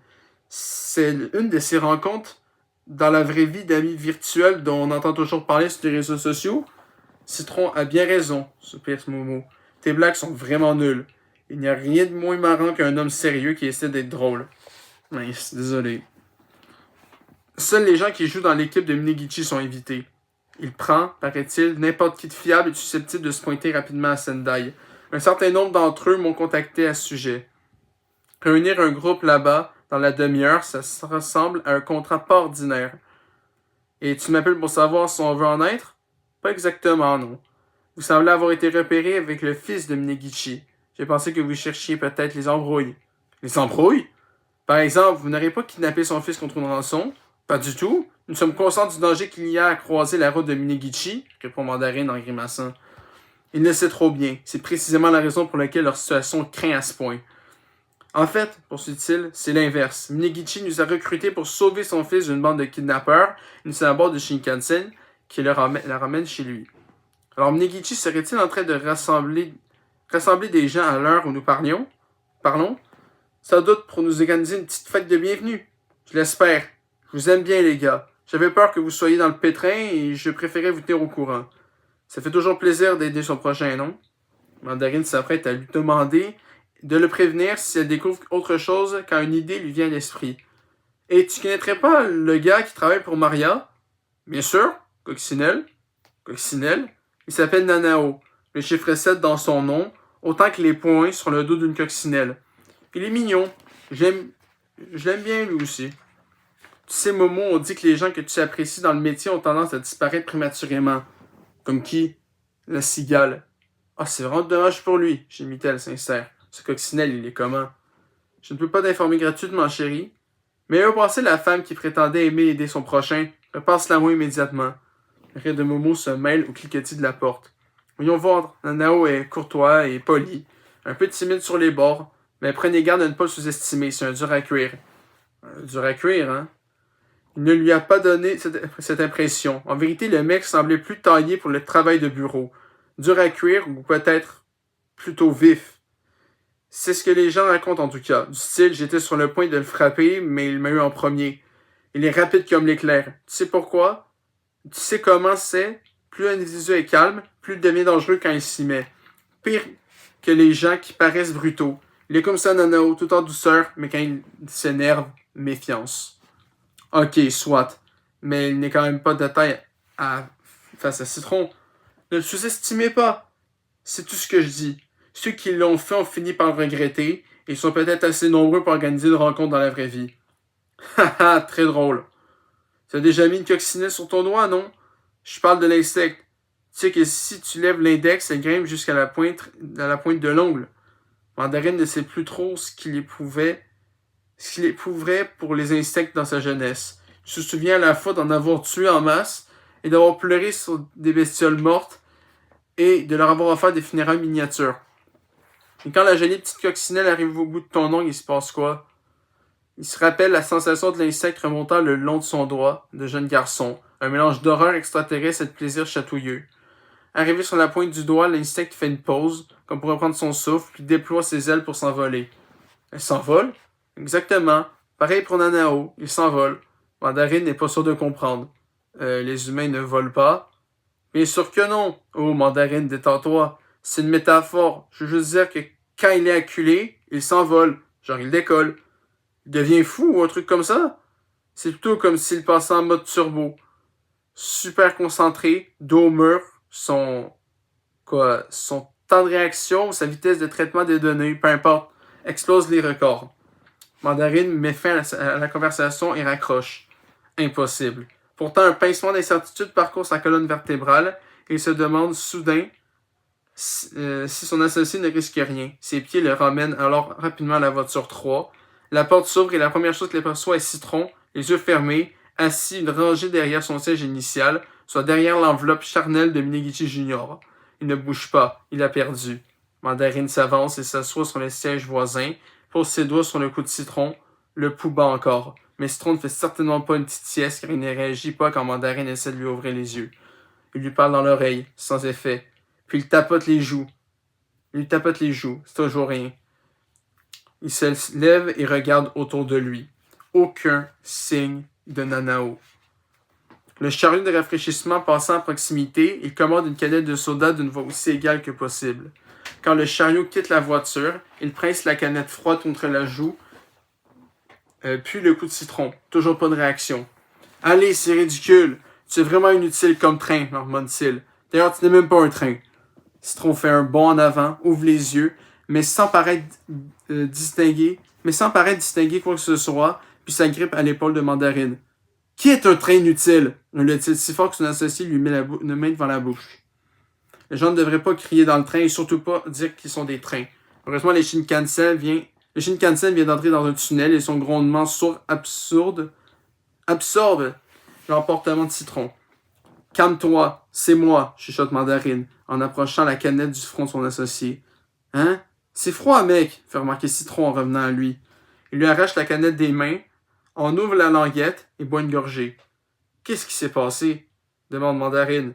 C'est une de ces rencontres dans la vraie vie d'amis virtuels dont on entend toujours parler sur les réseaux sociaux. Citron a bien raison, soupire Momo. Tes blagues sont vraiment nulles. Il n'y a rien de moins marrant qu'un homme sérieux qui essaie d'être drôle. Mince, désolé. Seuls les gens qui jouent dans l'équipe de Minegichi sont invités. Il prend, paraît-il, n'importe qui de fiable et susceptible de se pointer rapidement à Sendai. Un certain nombre d'entre eux m'ont contacté à ce sujet. Réunir un groupe là-bas, dans la demi-heure, ça ressemble à un contrat pas ordinaire. Et tu m'appelles pour savoir si on veut en être? Pas exactement, non. Vous semblez avoir été repéré avec le fils de Minegichi. J'ai pensé que vous cherchiez peut-être les embrouilles. Les embrouilles? Par exemple, vous n'aurez pas kidnappé son fils contre une rançon? Pas du tout. Nous sommes conscients du danger qu'il y a à croiser la route de Minegichi, répond Mandarine en grimaçant. Il le sait trop bien. C'est précisément la raison pour laquelle leur situation craint à ce point. En fait, poursuit-il, c'est l'inverse. Minegichi nous a recrutés pour sauver son fils d'une bande de kidnappeurs, une à bord de Shinkansen, qui la ramène chez lui. Alors Minegichi serait-il en train de rassembler des gens à l'heure où nous parlons? Sans doute pour nous organiser une petite fête de bienvenue. Je l'espère. Je vous aime bien, les gars. J'avais peur que vous soyez dans le pétrin et je préférais vous tenir au courant. Ça fait toujours plaisir d'aider son prochain, non? Mandarine s'apprête à lui demander de le prévenir si elle découvre autre chose quand une idée lui vient à l'esprit. Et tu connaîtrais pas le gars qui travaille pour Maria? Bien sûr, Coccinelle. Coccinelle? Il s'appelle Nanao. Le chiffre 7 dans son nom, autant que les points sur le dos d'une coccinelle. Il est mignon. Je l'aime bien lui aussi. Tu sais, Momo, on dit que les gens que tu apprécies dans le métier ont tendance à disparaître prématurément. Comme qui? La cigale. Ah, c'est vraiment dommage pour lui, gémit-elle sincère. Ce coccinelle, il est comment? Je ne peux pas t'informer gratuitement, chérie. Mais où passer la femme qui prétendait aider son prochain? Repasse-la moi immédiatement. Le rire de Momo se mêle au cliquetis de la porte. Voyons voir, Nanao est courtois et poli, un peu timide sur les bords, mais prenez garde de ne pas le sous-estimer, c'est un dur à cuire. Un dur à cuire, hein? Il ne lui a pas donné cette impression. En vérité, le mec semblait plus taillé pour le travail de bureau. Dur à cuire, ou peut-être plutôt vif. C'est ce que les gens racontent en tout cas. Du style, j'étais sur le point de le frapper, mais il m'a eu en premier. Il est rapide comme l'éclair. Tu sais pourquoi? Tu sais comment c'est? Plus un individu est calme, plus il devient dangereux quand il s'y met. Pire que les gens qui paraissent brutaux. Il est comme ça, Nanao, tout en douceur, mais quand il s'énerve, méfiance. Ok, soit. Mais il n'est quand même pas de taille face à Citron. Ne le sous-estimez pas. C'est tout ce que je dis. Ceux qui l'ont fait ont fini par le regretter, et ils sont peut-être assez nombreux pour organiser une rencontre dans la vraie vie. Haha, très drôle. Tu as déjà mis une coccinelle sur ton doigt, non? Je parle de l'insecte. Tu sais que si tu lèves l'index, elle grimpe jusqu'à la pointe de l'ongle. Mandarine ne sait plus trop ce qu'il éprouverait pour les insectes dans sa jeunesse. Il se souvient à la fois d'en avoir tué en masse et d'avoir pleuré sur des bestioles mortes et de leur avoir offert des funérailles miniatures. Et quand la jolie petite coccinelle arrive au bout de ton ongle, il se passe quoi? Il se rappelle la sensation de l'insecte remontant le long de son doigt, de jeune garçon, un mélange d'horreur extraterrestre et de plaisir chatouilleux. Arrivé sur la pointe du doigt, l'insecte fait une pause, comme pour reprendre son souffle, puis déploie ses ailes pour s'envoler. Elle s'envole? Exactement. Pareil pour Nanao, il s'envole. Mandarine n'est pas sûr de comprendre. les humains ne volent pas. Bien sûr que non. Oh, Mandarine, détends-toi. C'est une métaphore. Je veux juste dire que quand il est acculé, il s'envole. Genre, il décolle. Il devient fou ou un truc comme ça. C'est plutôt comme s'il passait en mode turbo. Super concentré, dos au mur, son temps de réaction, sa vitesse de traitement des données, peu importe, explose les records. Mandarine met fin à la conversation et raccroche. Impossible. Pourtant, un pincement d'incertitude parcourt sa colonne vertébrale et il se demande soudain si son associé ne risque rien. Ses pieds le ramènent alors rapidement à la voiture 3. La porte s'ouvre et la première chose qu'il aperçoit est Citron, les yeux fermés, assis une rangée derrière son siège initial, soit derrière l'enveloppe charnelle de Minegichi Junior. Il ne bouge pas, il a perdu. Mandarine s'avance et s'assoit sur le siège voisin, pose ses doigts sur le cou de Citron, le pouls bat encore. Mais Citron ne fait certainement pas une petite sieste car il ne réagit pas quand Mandarine essaie de lui ouvrir les yeux. Il lui parle dans l'oreille, sans effet. Puis il tapote les joues. C'est toujours rien. Il se lève et regarde autour de lui. Aucun signe de Nanao. Le chariot de rafraîchissement passant à proximité, il commande une canette de soda d'une voix aussi égale que possible. Quand le chariot quitte la voiture, il presse la canette froide contre la joue, puis le coup de Citron. Toujours pas de réaction. Allez, c'est ridicule. Tu es vraiment inutile comme train, marmonne-t-il. D'ailleurs, tu n'es même pas un train. Citron fait un bond en avant, ouvre les yeux, mais sans paraître distinguer quoi que ce soit, puis s'agrippe à l'épaule de Mandarine. Qui est un train inutile? Le dit si fort que son associé lui met une main devant la bouche. Les gens ne devraient pas crier dans le train et surtout pas dire qu'ils sont des trains. Heureusement, le Shinkansen vient d'entrer dans un tunnel et son grondement sourd absorbe l'emportement de Citron. Calme-toi, c'est moi, chuchote Mandarine, en approchant la canette du front de son associé. Hein? C'est froid, mec, fait remarquer Citron en revenant à lui. Il lui arrache la canette des mains, en ouvre la languette et boit une gorgée. Qu'est-ce qui s'est passé? Demande Mandarine.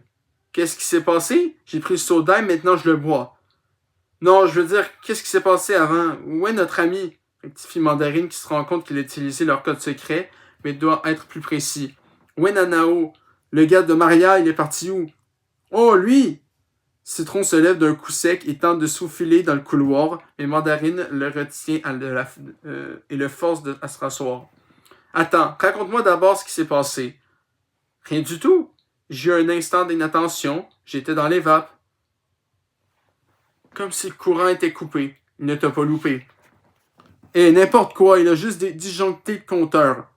Qu'est-ce qui s'est passé? J'ai pris le soda et maintenant je le bois. Non, je veux dire, qu'est-ce qui s'est passé avant? Où est notre ami? Rectifie Mandarine qui se rend compte qu'il a utilisé leur code secret, mais doit être plus précis. Où est Nanao? Le gars de Maria, il est parti où? Oh, lui! Citron se lève d'un coup sec et tente de souffler dans le couloir, mais Mandarine le retient et le force à se rasseoir. Attends, raconte-moi d'abord ce qui s'est passé. Rien du tout. J'ai eu un instant d'inattention, j'étais dans les vapes. Comme si le courant était coupé. Il ne t'a pas loupé. Eh, n'importe quoi, il a juste disjoncté le compteur.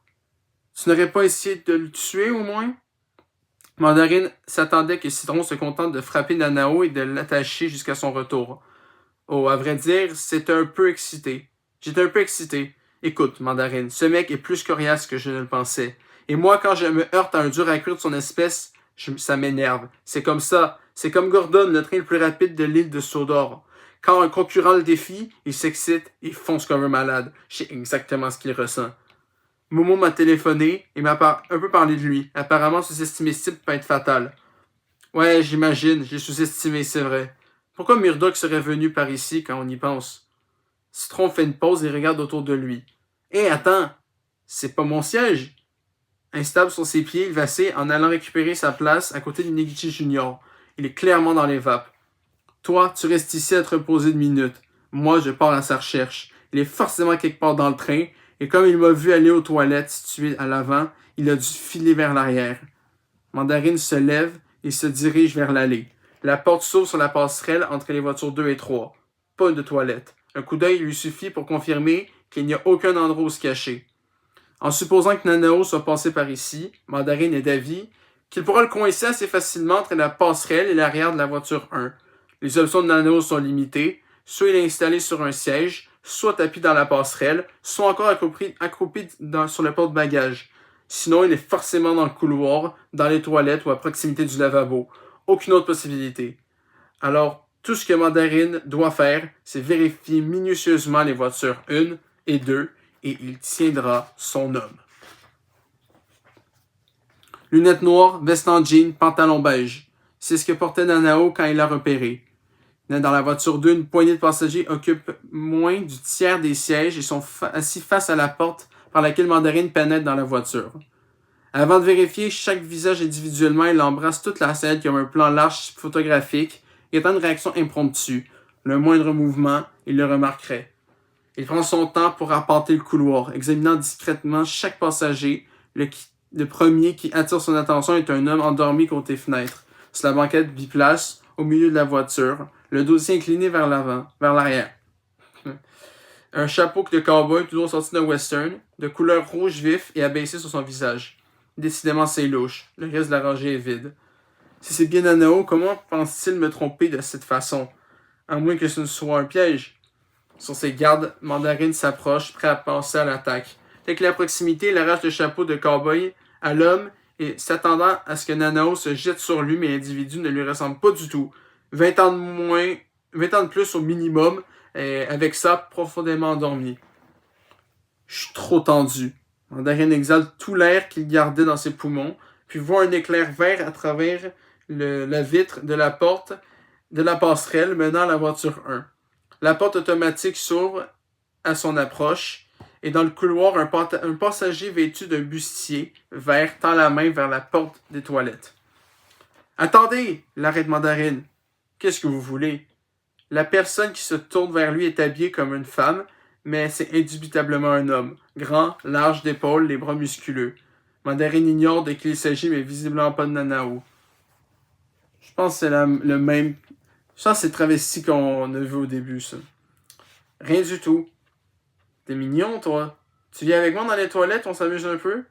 Tu n'aurais pas essayé de le tuer au moins? Mandarine s'attendait que Citron se contente de frapper Nanao et de l'attacher jusqu'à son retour. Oh, à vrai dire, j'étais un peu excité. Écoute, Mandarine, ce mec est plus coriace que je ne le pensais. Et moi, quand je me heurte à un dur à cuire de son espèce, ça m'énerve. C'est comme ça. C'est comme Gordon, le train le plus rapide de l'île de Sodor. Quand un concurrent le défie, il s'excite et fonce comme un malade. Je sais exactement ce qu'il ressent. Momo m'a téléphoné et m'a un peu parlé de lui. Apparemment, sous-estimer ce type peut être fatal. Ouais, j'imagine, j'ai sous-estimé, c'est vrai. Pourquoi Murdoch serait venu par ici quand on y pense? Citron fait une pause et regarde autour de lui. Hé, attends! C'est pas mon siège! Instable sur ses pieds, il vacille en allant récupérer sa place à côté de Negichi Junior. Il est clairement dans les vapes. Toi, tu restes ici à te reposer une minute. Moi, je pars à sa recherche. Il est forcément quelque part dans le train, et comme il m'a vu aller aux toilettes situées à l'avant, il a dû filer vers l'arrière. Mandarine se lève et se dirige vers l'allée. La porte s'ouvre sur la passerelle entre les voitures 2 et 3. Pas de toilette. Un coup d'œil lui suffit pour confirmer qu'il n'y a aucun endroit où se cacher. En supposant que Nanao soit passé par ici, Mandarine est d'avis qu'il pourra le coincer assez facilement entre la passerelle et l'arrière de la voiture 1. Les options de Nanao sont limitées. Soit il est installé sur un siège, soit tapis dans la passerelle, soit encore accroupi sur le porte-bagages. Sinon, il est forcément dans le couloir, dans les toilettes ou à proximité du lavabo. Aucune autre possibilité. Alors, tout ce que Mandarine doit faire, c'est vérifier minutieusement les voitures 1 et 2 et il tiendra son homme. Lunettes noires, veste en jean, pantalon beige. C'est ce que portait Nanao quand il l'a repéré. Dans la voiture 2, une poignée de passagers occupe moins du tiers des sièges et sont assis face à la porte par laquelle Mandarine pénètre dans la voiture. Avant de vérifier chaque visage individuellement, il embrasse toute la scène comme un plan large photographique et attend une réaction impromptue. Le moindre mouvement, il le remarquerait. Il prend son temps pour arpenter le couloir, examinant discrètement chaque passager. Le premier qui attire son attention est un homme endormi côté fenêtre, sur la banquette biplace, au milieu de la voiture, le dossier incliné vers l'avant, vers l'arrière. Un chapeau de cowboy toujours sorti d'un western, de couleur rouge vif et abaissé sur son visage. Décidément, c'est louche. Le reste de la rangée est vide. Si c'est bien Nanao, comment pense-t-il me tromper de cette façon? À moins que ce ne soit un piège. Sur ses gardes, Mandarine s'approche, prêt à passer à l'attaque. Dès qu'il est à proximité, il arrache le chapeau de cowboy à l'homme et s'attendant à ce que Nanao se jette sur lui, mais l'individu ne lui ressemble pas du tout. 20 ans de plus au minimum, avec ça profondément endormi. Je suis trop tendu. Mandarine exhale tout l'air qu'il gardait dans ses poumons, puis voit un éclair vert à travers la vitre de la porte de la passerelle menant à la voiture 1. La porte automatique s'ouvre à son approche, et dans le couloir, un passager vêtu d'un bustier vert tend la main vers la porte des toilettes. « Attendez !» l'arrête Mandarine. « Qu'est-ce que vous voulez ?» La personne qui se tourne vers lui est habillée comme une femme, mais c'est indubitablement un homme. Grand, large d'épaules, les bras musculeux. Mandarine ignore de qui il s'agit, mais visiblement pas de Nanao. Je pense que c'est le même... Je pense que c'est le travesti qu'on a vu au début, ça. Rien du tout. T'es mignon, toi. Tu viens avec moi dans les toilettes, on s'amuse un peu?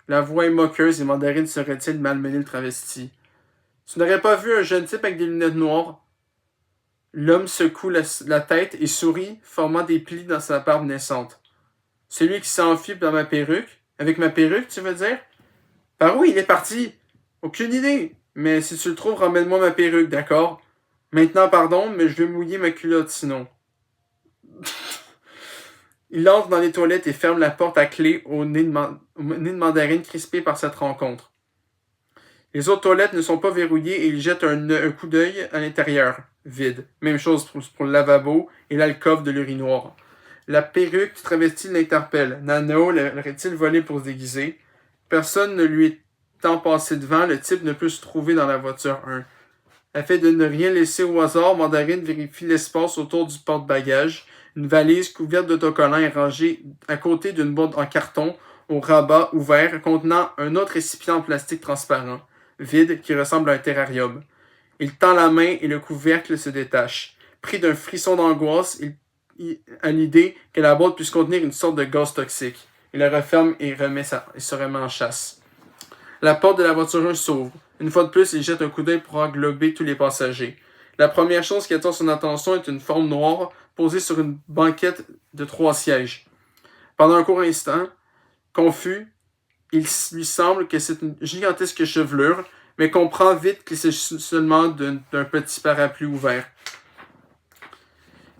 La voix est moqueuse et Mandarine se retient de malmener le travesti. Tu n'aurais pas vu un jeune type avec des lunettes noires? L'homme secoue la tête et sourit, formant des plis dans sa barbe naissante. Celui qui s'enfuit dans ma perruque? Avec ma perruque, tu veux dire? Par où il est parti? Aucune idée. Mais si tu le trouves, ramène-moi ma perruque, d'accord? Maintenant, pardon, mais je vais mouiller ma culotte sinon. Il entre dans les toilettes et ferme la porte à clé au nez de Mandarine crispé par cette rencontre. Les autres toilettes ne sont pas verrouillées et il jette un coup d'œil à l'intérieur. Vide. Même chose pour le lavabo et l'alcôve de l'urinoir. La perruque travestie l'interpelle. Nanao l'aurait-il volé pour se déguiser? Personne ne lui étant passé devant, le type ne peut se trouver dans la voiture 1. Afin de ne rien laisser au hasard, Mandarine vérifie l'espace autour du porte-bagages. Une valise couverte d'autocollants est rangée à côté d'une boîte en carton au rabat ouvert contenant un autre récipient en plastique transparent, vide, qui ressemble à un terrarium. Il tend la main et le couvercle se détache. Pris d'un frisson d'angoisse, à l'idée que la boîte puisse contenir une sorte de gaz toxique. Il la referme et se remet en chasse. La porte de la voiture 1 s'ouvre. Une fois de plus, il jette un coup d'œil pour englober tous les passagers. La première chose qui attire son attention est une forme noire posée sur une banquette de 3 sièges. Pendant un court instant, confus, il lui semble que c'est une gigantesque chevelure, mais comprend vite qu'il s'agit seulement d'un petit parapluie ouvert.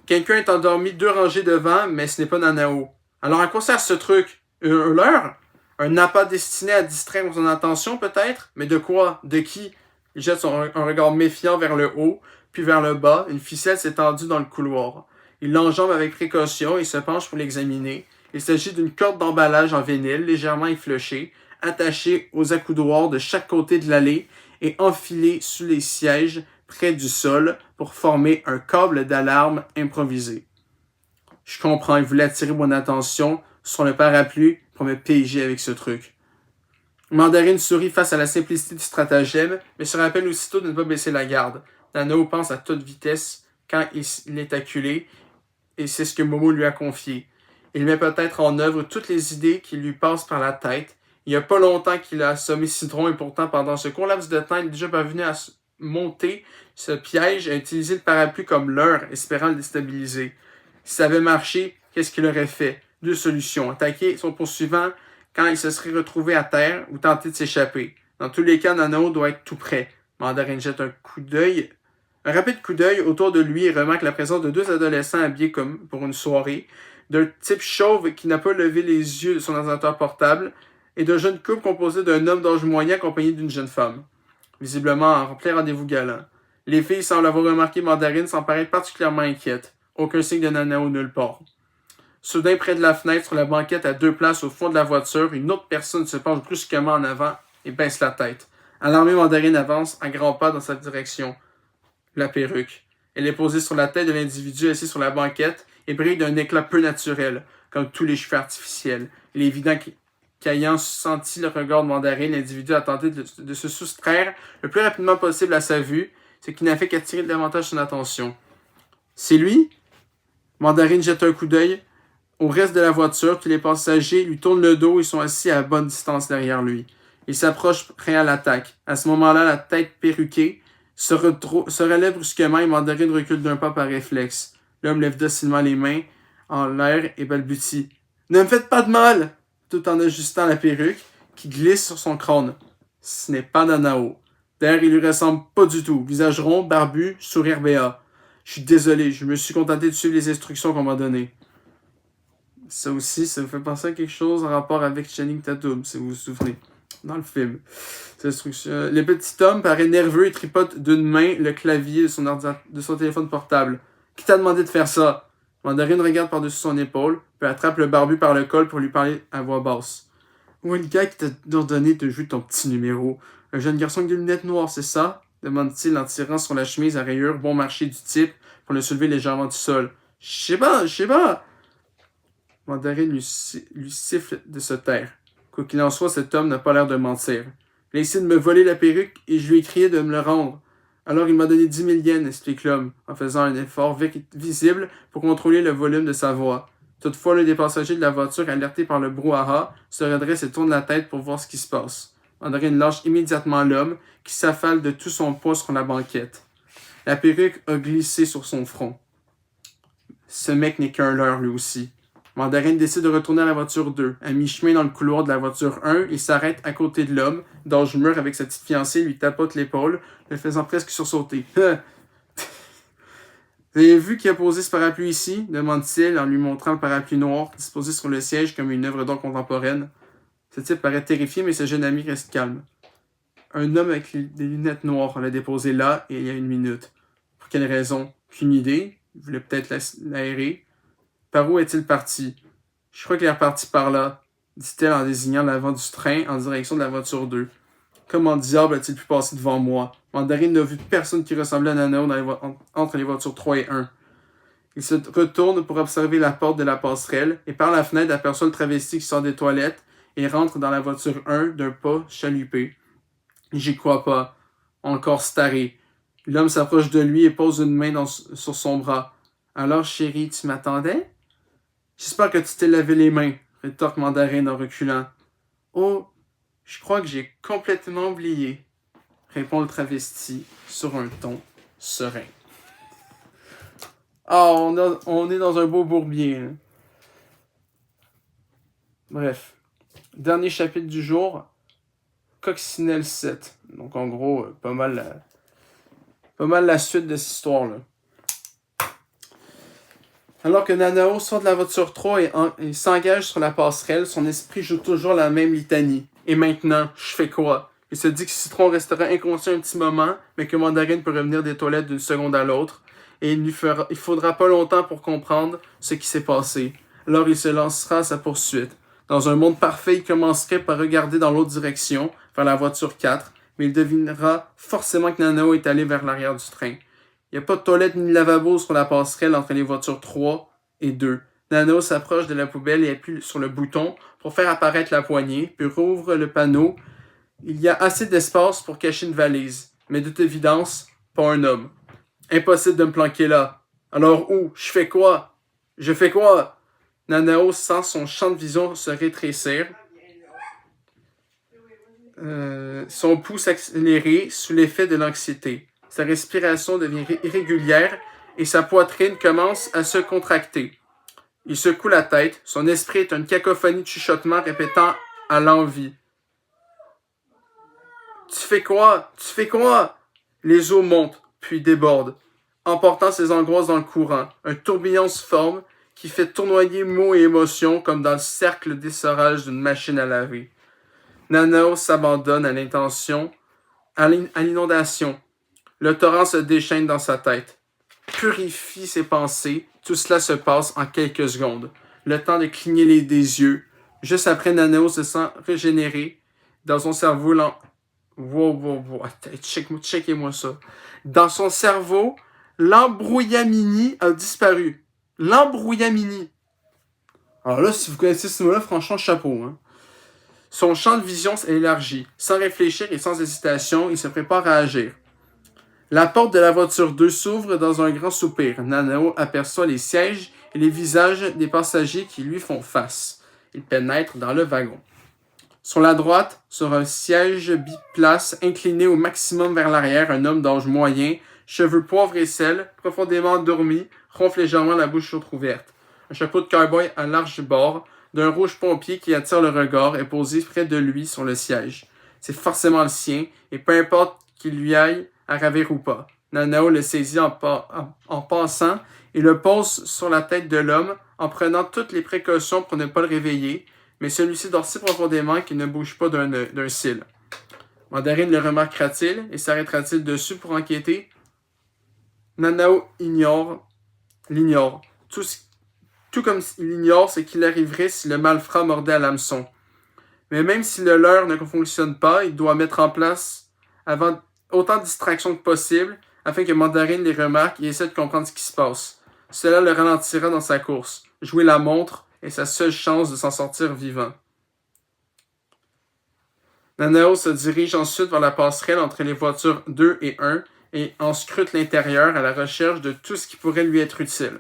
Quelqu'un est endormi 2 rangées devant, mais ce n'est pas Nanao. Alors à quoi sert ce truc? Un leurre? Un appât destiné à distraire son attention, peut-être? Mais de quoi? De qui? Il jette un regard méfiant vers le haut, puis vers le bas. Une ficelle s'est tendue dans le couloir. Il l'enjambe avec précaution et se penche pour l'examiner. Il s'agit d'une corde d'emballage en vinyle, légèrement effilochée, attachée aux accoudoirs de chaque côté de l'allée et enfilée sous les sièges près du sol pour former un câble d'alarme improvisé. Je comprends, il voulait attirer mon attention sur le parapluie pour me piéger avec ce truc. Mandarine sourit face à la simplicité du stratagème, mais se rappelle aussitôt de ne pas baisser la garde. Nanao pense à toute vitesse quand il est acculé, et c'est ce que Momo lui a confié. Il met peut-être en œuvre toutes les idées qui lui passent par la tête. Il n'y a pas longtemps qu'il a assommé Citron, et pourtant, pendant ce court laps de temps, il est déjà parvenu à monter ce piège et à utiliser le parapluie comme leurre, espérant le déstabiliser. Si ça avait marché, qu'est-ce qu'il aurait fait? 2 solutions. Attaquer son poursuivant quand il se serait retrouvé à terre ou tenter de s'échapper. Dans tous les cas, Nanao doit être tout prêt. Mandarine jette un rapide coup d'œil autour de lui et remarque la présence de 2 adolescents habillés comme pour une soirée, d'un type chauve qui n'a pas levé les yeux de son ordinateur portable et d'un jeune couple composé d'un homme d'âge moyen accompagné d'une jeune femme. Visiblement en plein rendez-vous galant. Les filles semblent avoir remarqué Mandarine sans paraître particulièrement inquiètes. Aucun signe de Nanao nulle part. Soudain, près de la fenêtre, sur la banquette, à 2 places au fond de la voiture, une autre personne se penche brusquement en avant et baisse la tête. Alarmée, Mandarine avance à grands pas dans sa direction. La perruque. Elle est posée sur la tête de l'individu assis sur la banquette et brille d'un éclat peu naturel, comme tous les cheveux artificiels. Il est évident qu'ayant senti le regard de Mandarine, l'individu a tenté de se soustraire le plus rapidement possible à sa vue, ce qui n'a fait qu'attirer davantage son attention. C'est lui? Mandarine jette un coup d'œil au reste de la voiture, puis les passagers lui tournent le dos et sont assis à bonne distance derrière lui. Il s'approche prêt à l'attaque. À ce moment-là, la tête perruquée se relève brusquement et Mandarine recule d'un pas par réflexe. L'homme lève docilement les mains en l'air et balbutie. « Ne me faites pas de mal! » tout en ajustant la perruque qui glisse sur son crâne. Ce n'est pas Nanao. D'ailleurs, il lui ressemble pas du tout. Visage rond, barbu, sourire béat. Je suis désolé, je me suis contenté de suivre les instructions qu'on m'a données. Ça aussi, ça me fait penser à quelque chose en rapport avec Channing Tatum, si vous vous souvenez, dans le film. Le petit homme paraît nerveux et tripote d'une main le clavier de son téléphone portable. Qui t'a demandé de faire ça? Mandarine regarde par-dessus son épaule, puis attrape le barbu par le col pour lui parler à voix basse. Où est le gars qui t'a ordonné de jouer ton petit numéro? Un jeune garçon avec des lunettes noires, c'est ça? Demande-t-il en tirant sur la chemise à rayures bon marché du type pour le soulever légèrement du sol. Je sais pas! Mandarine lui siffle de se taire. Quoi qu'il en soit, cet homme n'a pas l'air de mentir. Il a essayé de me voler la perruque et je lui ai crié de me le rendre. Alors il m'a donné 10 000 yens, explique l'homme, en faisant un effort visible pour contrôler le volume de sa voix. Toutefois, l'un des passagers de la voiture, alerté par le brouhaha, se redresse et tourne la tête pour voir ce qui se passe. Mandarine lâche immédiatement l'homme, qui s'affale de tout son poids sur la banquette. La perruque a glissé sur son front. Ce mec n'est qu'un leurre, lui aussi. Mandarine décide de retourner à la voiture 2. À mi-chemin dans le couloir de la voiture 1, il s'arrête à côté de l'homme, d'âge mûr avec sa petite fiancée, lui tapote l'épaule, le faisant presque sursauter. « Vous avez vu qui a posé ce parapluie ici? » demande-t-il en lui montrant le parapluie noir, disposé sur le siège comme une œuvre d'art contemporaine. Ce type paraît terrifié, mais ce jeune ami reste calme. Un homme avec des lunettes noires l'a déposé là, et il y a 1 minute. Pour quelle raison? Qu'une idée? Il voulait peut-être l'aérer. Par où est-il parti? Je crois qu'il est reparti par là, dit-elle en désignant l'avant du train en direction de la voiture 2. Comment diable a-t-il pu passer devant moi? Mandarine n'a vu personne qui ressemblait à Nanao entre les voitures 3 et 1. Il se retourne pour observer la porte de la passerelle et par la fenêtre aperçoit le travesti qui sort des toilettes et rentre dans la voiture 1 d'un pas chalupé. J'y crois pas. Encore staré. L'homme s'approche de lui et pose une main sur son bras. Alors, chérie, tu m'attendais? J'espère que tu t'es lavé les mains, rétorque Mandarine en reculant. Oh, je crois que j'ai complètement oublié, répond le travesti sur un ton serein. Ah, on est dans un beau bourbier. Hein. Bref. Dernier chapitre du jour, Coccinelle 7. Donc en gros, pas mal la suite de cette histoire-là. Alors que Nanao sort de la voiture 3 et s'engage sur la passerelle, son esprit joue toujours la même litanie. Et maintenant, je fais quoi? Il se dit que Citron restera inconscient un petit moment, mais que Mandarine peut revenir des toilettes d'une seconde à l'autre. Et il faudra pas longtemps pour comprendre ce qui s'est passé. Alors il se lancera à sa poursuite. Dans un monde parfait, il commencerait par regarder dans l'autre direction, vers la voiture 4, mais il devinera forcément que Nanao est allé vers l'arrière du train. Il n'y a pas de toilette ni de lavabo sur la passerelle entre les voitures 3 et 2. Nanao s'approche de la poubelle et appuie sur le bouton pour faire apparaître la poignée, puis rouvre le panneau. Il y a assez d'espace pour cacher une valise, mais de toute évidence, pas un homme. Impossible de me planquer là. Alors où? Je fais quoi? Nanao sent son champ de vision se rétrécir. Son pouls s'accélérer sous l'effet de l'anxiété. Sa respiration devient irrégulière et sa poitrine commence à se contracter. Il secoue la tête, son esprit est une cacophonie de chuchotements répétant à l'envi. Tu fais quoi? Les eaux montent, puis débordent, emportant ses angoisses dans le courant. Un tourbillon se forme qui fait tournoyer mots et émotions comme dans le cercle d'essorage d'une machine à laver. Nanao s'abandonne à l'inondation. Le torrent se déchaîne dans sa tête. Purifie ses pensées. Tout cela se passe en quelques secondes. le temps de cligner des yeux. Juste après, Nanao se sent régénéré. Dans son cerveau, checkez-moi ça. Dans son cerveau, l'embrouillamini a disparu. L'embrouillamini. Alors là, si vous connaissez ce mot-là, franchement, chapeau. Hein. Son champ de vision s'est élargi. Sans réfléchir et sans hésitation, il se prépare à agir. La porte de la voiture 2 s'ouvre dans un grand soupir. Nanao aperçoit les sièges et les visages des passagers qui lui font face. Il pénètre dans le wagon. Sur la droite, sur un siège biplace incliné au maximum vers l'arrière, un homme d'âge moyen, cheveux poivre et sel, profondément endormi, ronfle légèrement la bouche ouverte. Un chapeau de cow-boy à large bord, d'un rouge pompier qui attire le regard, est posé près de lui sur le siège. C'est forcément le sien, et peu importe qu'il lui aille à ravir ou pas. Nanao le saisit en passant et le pose sur la tête de l'homme en prenant toutes les précautions pour ne pas le réveiller, mais celui-ci dort si profondément qu'il ne bouge pas d'un cil. Mandarine le remarquera-t-il et s'arrêtera-t-il dessus pour enquêter? Nanao l'ignore. Tout comme il ignore ce qu'il arriverait si le malfrat mordait à l'hameçon. Mais même si le leurre ne fonctionne pas, il doit mettre en place autant de distractions que possible afin que Mandarine les remarque et essaie de comprendre ce qui se passe. Cela le ralentira dans sa course. Jouer la montre est sa seule chance de s'en sortir vivant. Nanao se dirige ensuite vers la passerelle entre les voitures 2 et 1 et en scrute l'intérieur à la recherche de tout ce qui pourrait lui être utile.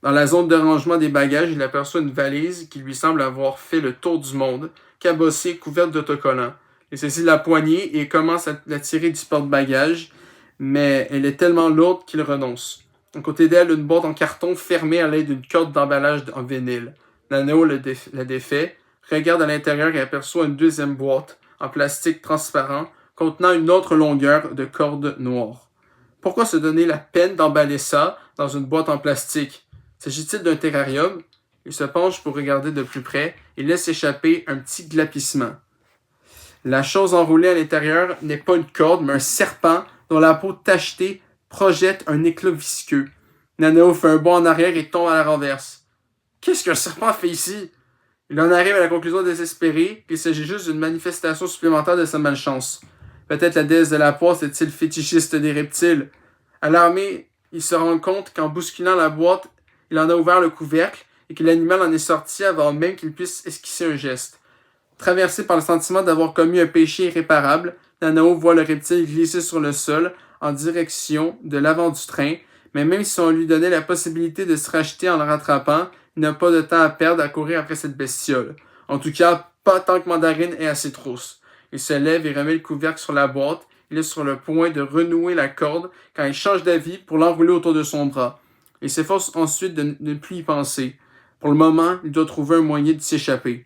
Dans la zone de rangement des bagages, il aperçoit une valise qui lui semble avoir fait le tour du monde, cabossée, couverte d'autocollants. Il saisit la poignée et commence à la tirer du porte-bagages, mais elle est tellement lourde qu'il renonce. À côté d'elle, une boîte en carton fermée à l'aide d'une corde d'emballage en vinyle. Nanao la défait, regarde à l'intérieur et aperçoit une deuxième boîte en plastique transparent contenant une autre longueur de corde noire. Pourquoi se donner la peine d'emballer ça dans une boîte en plastique? S'agit-il d'un terrarium? Il se penche pour regarder de plus près et laisse échapper un petit glapissement. La chose enroulée à l'intérieur n'est pas une corde, mais un serpent dont la peau tachetée projette un éclat visqueux. Nanao fait un bond en arrière et tombe à la renverse. Qu'est-ce qu'un serpent fait ici? Il en arrive à la conclusion désespérée qu'il s'agit juste d'une manifestation supplémentaire de sa malchance. Peut-être la déesse de la poisse est-il fétichiste des reptiles. Alarmé, il se rend compte qu'en bousculant la boîte, il en a ouvert le couvercle et que l'animal en est sorti avant même qu'il puisse esquisser un geste. Traversé par le sentiment d'avoir commis un péché irréparable, Nanao voit le reptile glisser sur le sol en direction de l'avant du train, mais même si on lui donnait la possibilité de se racheter en le rattrapant, il n'a pas de temps à perdre à courir après cette bestiole. En tout cas, pas tant que Mandarine est à ses trousses. Il se lève et remet le couvercle sur la boîte. Il est sur le point de renouer la corde quand il change d'avis pour l'enrouler autour de son bras. Il s'efforce ensuite de ne plus y penser. Pour le moment, il doit trouver un moyen de s'échapper.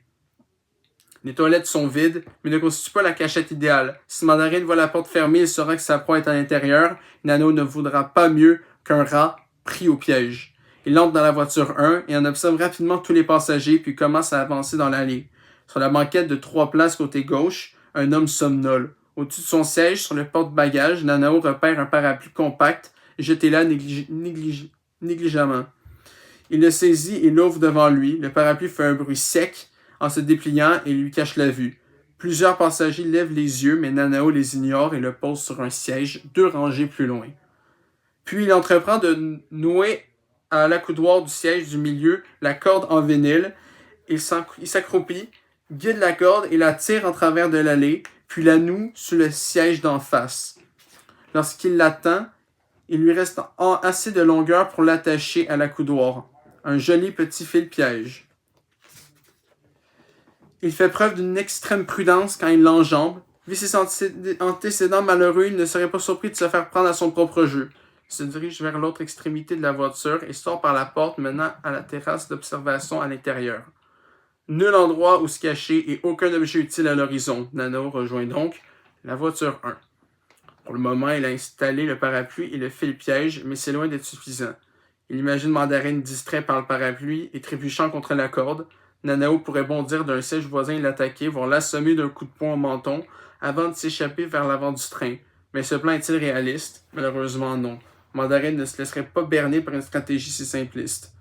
Les toilettes sont vides, mais ne constituent pas la cachette idéale. Si Mandarine voit la porte fermée, il saura que sa proie est à l'intérieur. Nanao ne voudra pas mieux qu'un rat pris au piège. Il entre dans la voiture 1 et en observe rapidement tous les passagers, puis commence à avancer dans l'allée. Sur la banquette de 3 places côté gauche, un homme somnole. Au-dessus de son siège, sur le porte-bagages, Nanao repère un parapluie compact, jeté là négligemment. Il le saisit et l'ouvre devant lui. Le parapluie fait un bruit sec en se dépliant et lui cache la vue. Plusieurs passagers lèvent les yeux, mais Nanao les ignore et le pose sur un siège 2 rangées plus loin. Puis il entreprend de nouer à l'accoudoir du siège du milieu la corde en vinyle. Il s'accroupit, guide la corde et la tire en travers de l'allée, puis la noue sur le siège d'en face. Lorsqu'il l'attend, il lui reste assez de longueur pour l'attacher à l'accoudoir. Un joli petit fil piège. Il fait preuve d'une extrême prudence quand il l'enjambe. Vu ses antécédents malheureux, il ne serait pas surpris de se faire prendre à son propre jeu. Il se dirige vers l'autre extrémité de la voiture et sort par la porte menant à la terrasse d'observation à l'intérieur. Nul endroit où se cacher et aucun objet utile à l'horizon. Nanao rejoint donc la voiture 1. Pour le moment, il a installé le parapluie et le fil piège, mais c'est loin d'être suffisant. Il imagine Mandarine distrait par le parapluie et trébuchant contre la corde. Nanao pourrait bondir d'un siège voisin et l'attaquer, voire l'assommer d'un coup de poing au menton, avant de s'échapper vers l'avant du train. Mais ce plan est-il réaliste? Malheureusement non. Mandarine ne se laisserait pas berner par une stratégie si simpliste.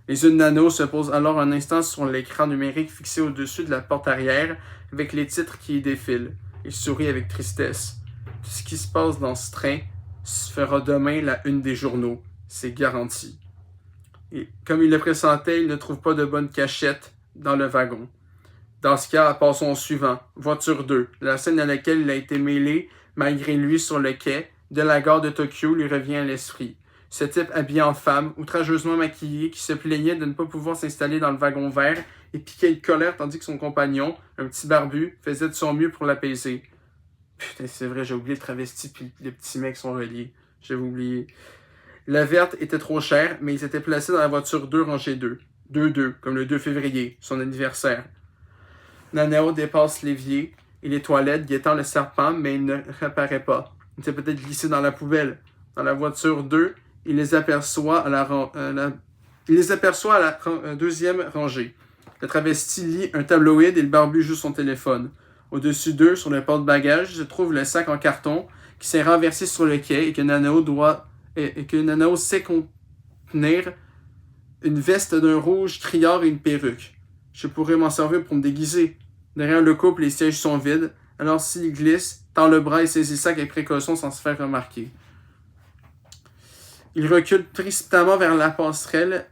Les yeux de Nano se posent alors un instant sur l'écran numérique fixé au-dessus de la porte arrière avec les titres qui y défilent. Il sourit avec tristesse. Tout ce qui se passe dans ce train se fera demain la une des journaux. C'est garanti. Et comme il le pressentait, il ne trouve pas de bonne cachette dans le wagon. Dans ce cas, passons au suivant. Voiture 2. La scène à laquelle il a été mêlé, malgré lui, sur le quai de la gare de Tokyo lui revient à l'esprit. Ce type habillé en femme, outrageusement maquillé, qui se plaignait de ne pas pouvoir s'installer dans le wagon vert et piquait de colère tandis que son compagnon, un petit barbu, faisait de son mieux pour l'apaiser. Putain, c'est vrai, j'ai oublié le travesti puis les petits mecs sont reliés. J'avais oublié. La verte était trop chère, mais ils étaient placés dans la voiture 2 rangée 2. 2-2, comme le 2 février, son anniversaire. Nanao dépasse l'évier et les toilettes, guettant le serpent, mais il ne réapparaît pas. Il s'est peut-être glissé dans la poubelle. Dans la voiture 2, il les aperçoit à la deuxième rangée. Le travesti lit un tabloïd et le barbu joue son téléphone. Au-dessus d'eux, sur le porte-bagages, se trouve le sac en carton qui s'est renversé sur le quai et que Nanao sait contenir une veste d'un rouge criard et une perruque. Je pourrais m'en servir pour me déguiser. Derrière le couple, les sièges sont vides, alors s'il glisse, tend le bras et saisit le sac avec précaution sans se faire remarquer. Il recule tristement vers la passerelle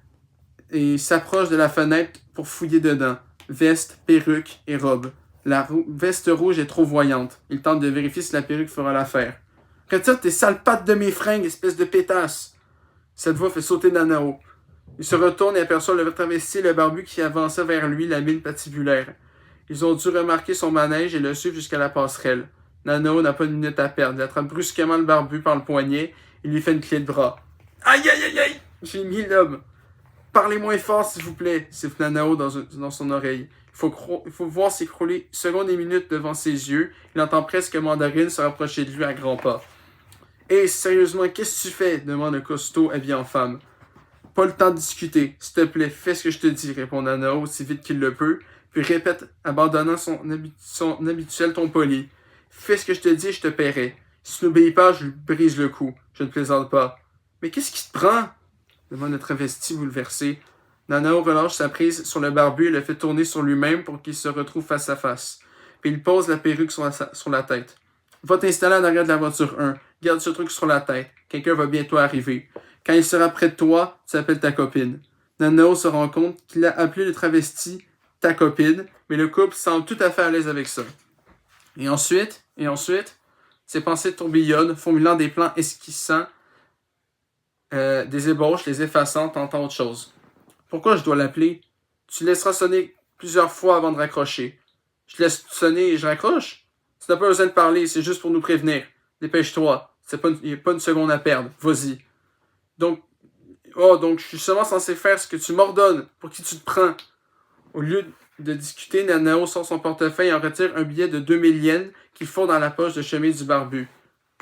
et s'approche de la fenêtre pour fouiller dedans. Veste, perruque et robe. La veste rouge est trop voyante. Il tente de vérifier si la perruque fera l'affaire. « Retire tes sales pattes de mes fringues, espèce de pétasse! » Cette voix fait sauter Nanao. Il se retourne et aperçoit le travesti et le barbu qui avançaient vers lui, la mine patibulaire. Ils ont dû remarquer son manège et le suivre jusqu'à la passerelle. Nanao n'a pas une minute à perdre. Il attrape brusquement le barbu par le poignet et lui fait une clé de bras. « Aïe, aïe, aïe, aïe! J'ai mis l'homme! Parlez moins fort, s'il vous plaît! » siffle Nanao dans son oreille. Il faut voir s'écrouler secondes et minutes devant ses yeux. Il entend presque Mandarine se rapprocher de lui à grands pas. « Hé, sérieusement, qu'est-ce que tu fais? » demande un costaud habillé en femme. « Pas le temps de discuter. S'il te plaît, fais ce que je te dis, » répond Nanao aussi vite qu'il le peut, puis répète, abandonnant son habituel ton poli. « Fais ce que je te dis et je te paierai. Si tu n'obéis pas, je lui brise le cou. Je ne plaisante pas. »« Mais qu'est-ce qui te prend? » demande le travesti bouleversé. Nanao relâche sa prise sur le barbu et le fait tourner sur lui-même pour qu'il se retrouve face à face. Puis il pose la perruque sur la tête. « Va t'installer en arrière de la voiture 1. Garde ce truc sur la tête. Quelqu'un va bientôt arriver. Quand il sera près de toi, tu appelles ta copine. » Nanao se rend compte qu'il a appelé le travesti « ta copine », mais le couple semble tout à fait à l'aise avec ça. Et ensuite, ses pensées tourbillonnent, formulant des plans esquissants, des ébauches, les effaçant, tentant autre chose. Pourquoi je dois l'appeler? Tu laisseras sonner plusieurs fois avant de raccrocher. Je laisse sonner et je raccroche? Tu n'as pas besoin de parler, c'est juste pour nous prévenir. Dépêche-toi, il n'y a pas une seconde à perdre. Vas-y. Donc je suis seulement censé faire ce que tu m'ordonnes. Pour qui tu te prends? Au lieu de discuter, Nanao sort son portefeuille et en retire un billet de 2000 yens qu'il fourre dans la poche de chemise du barbu.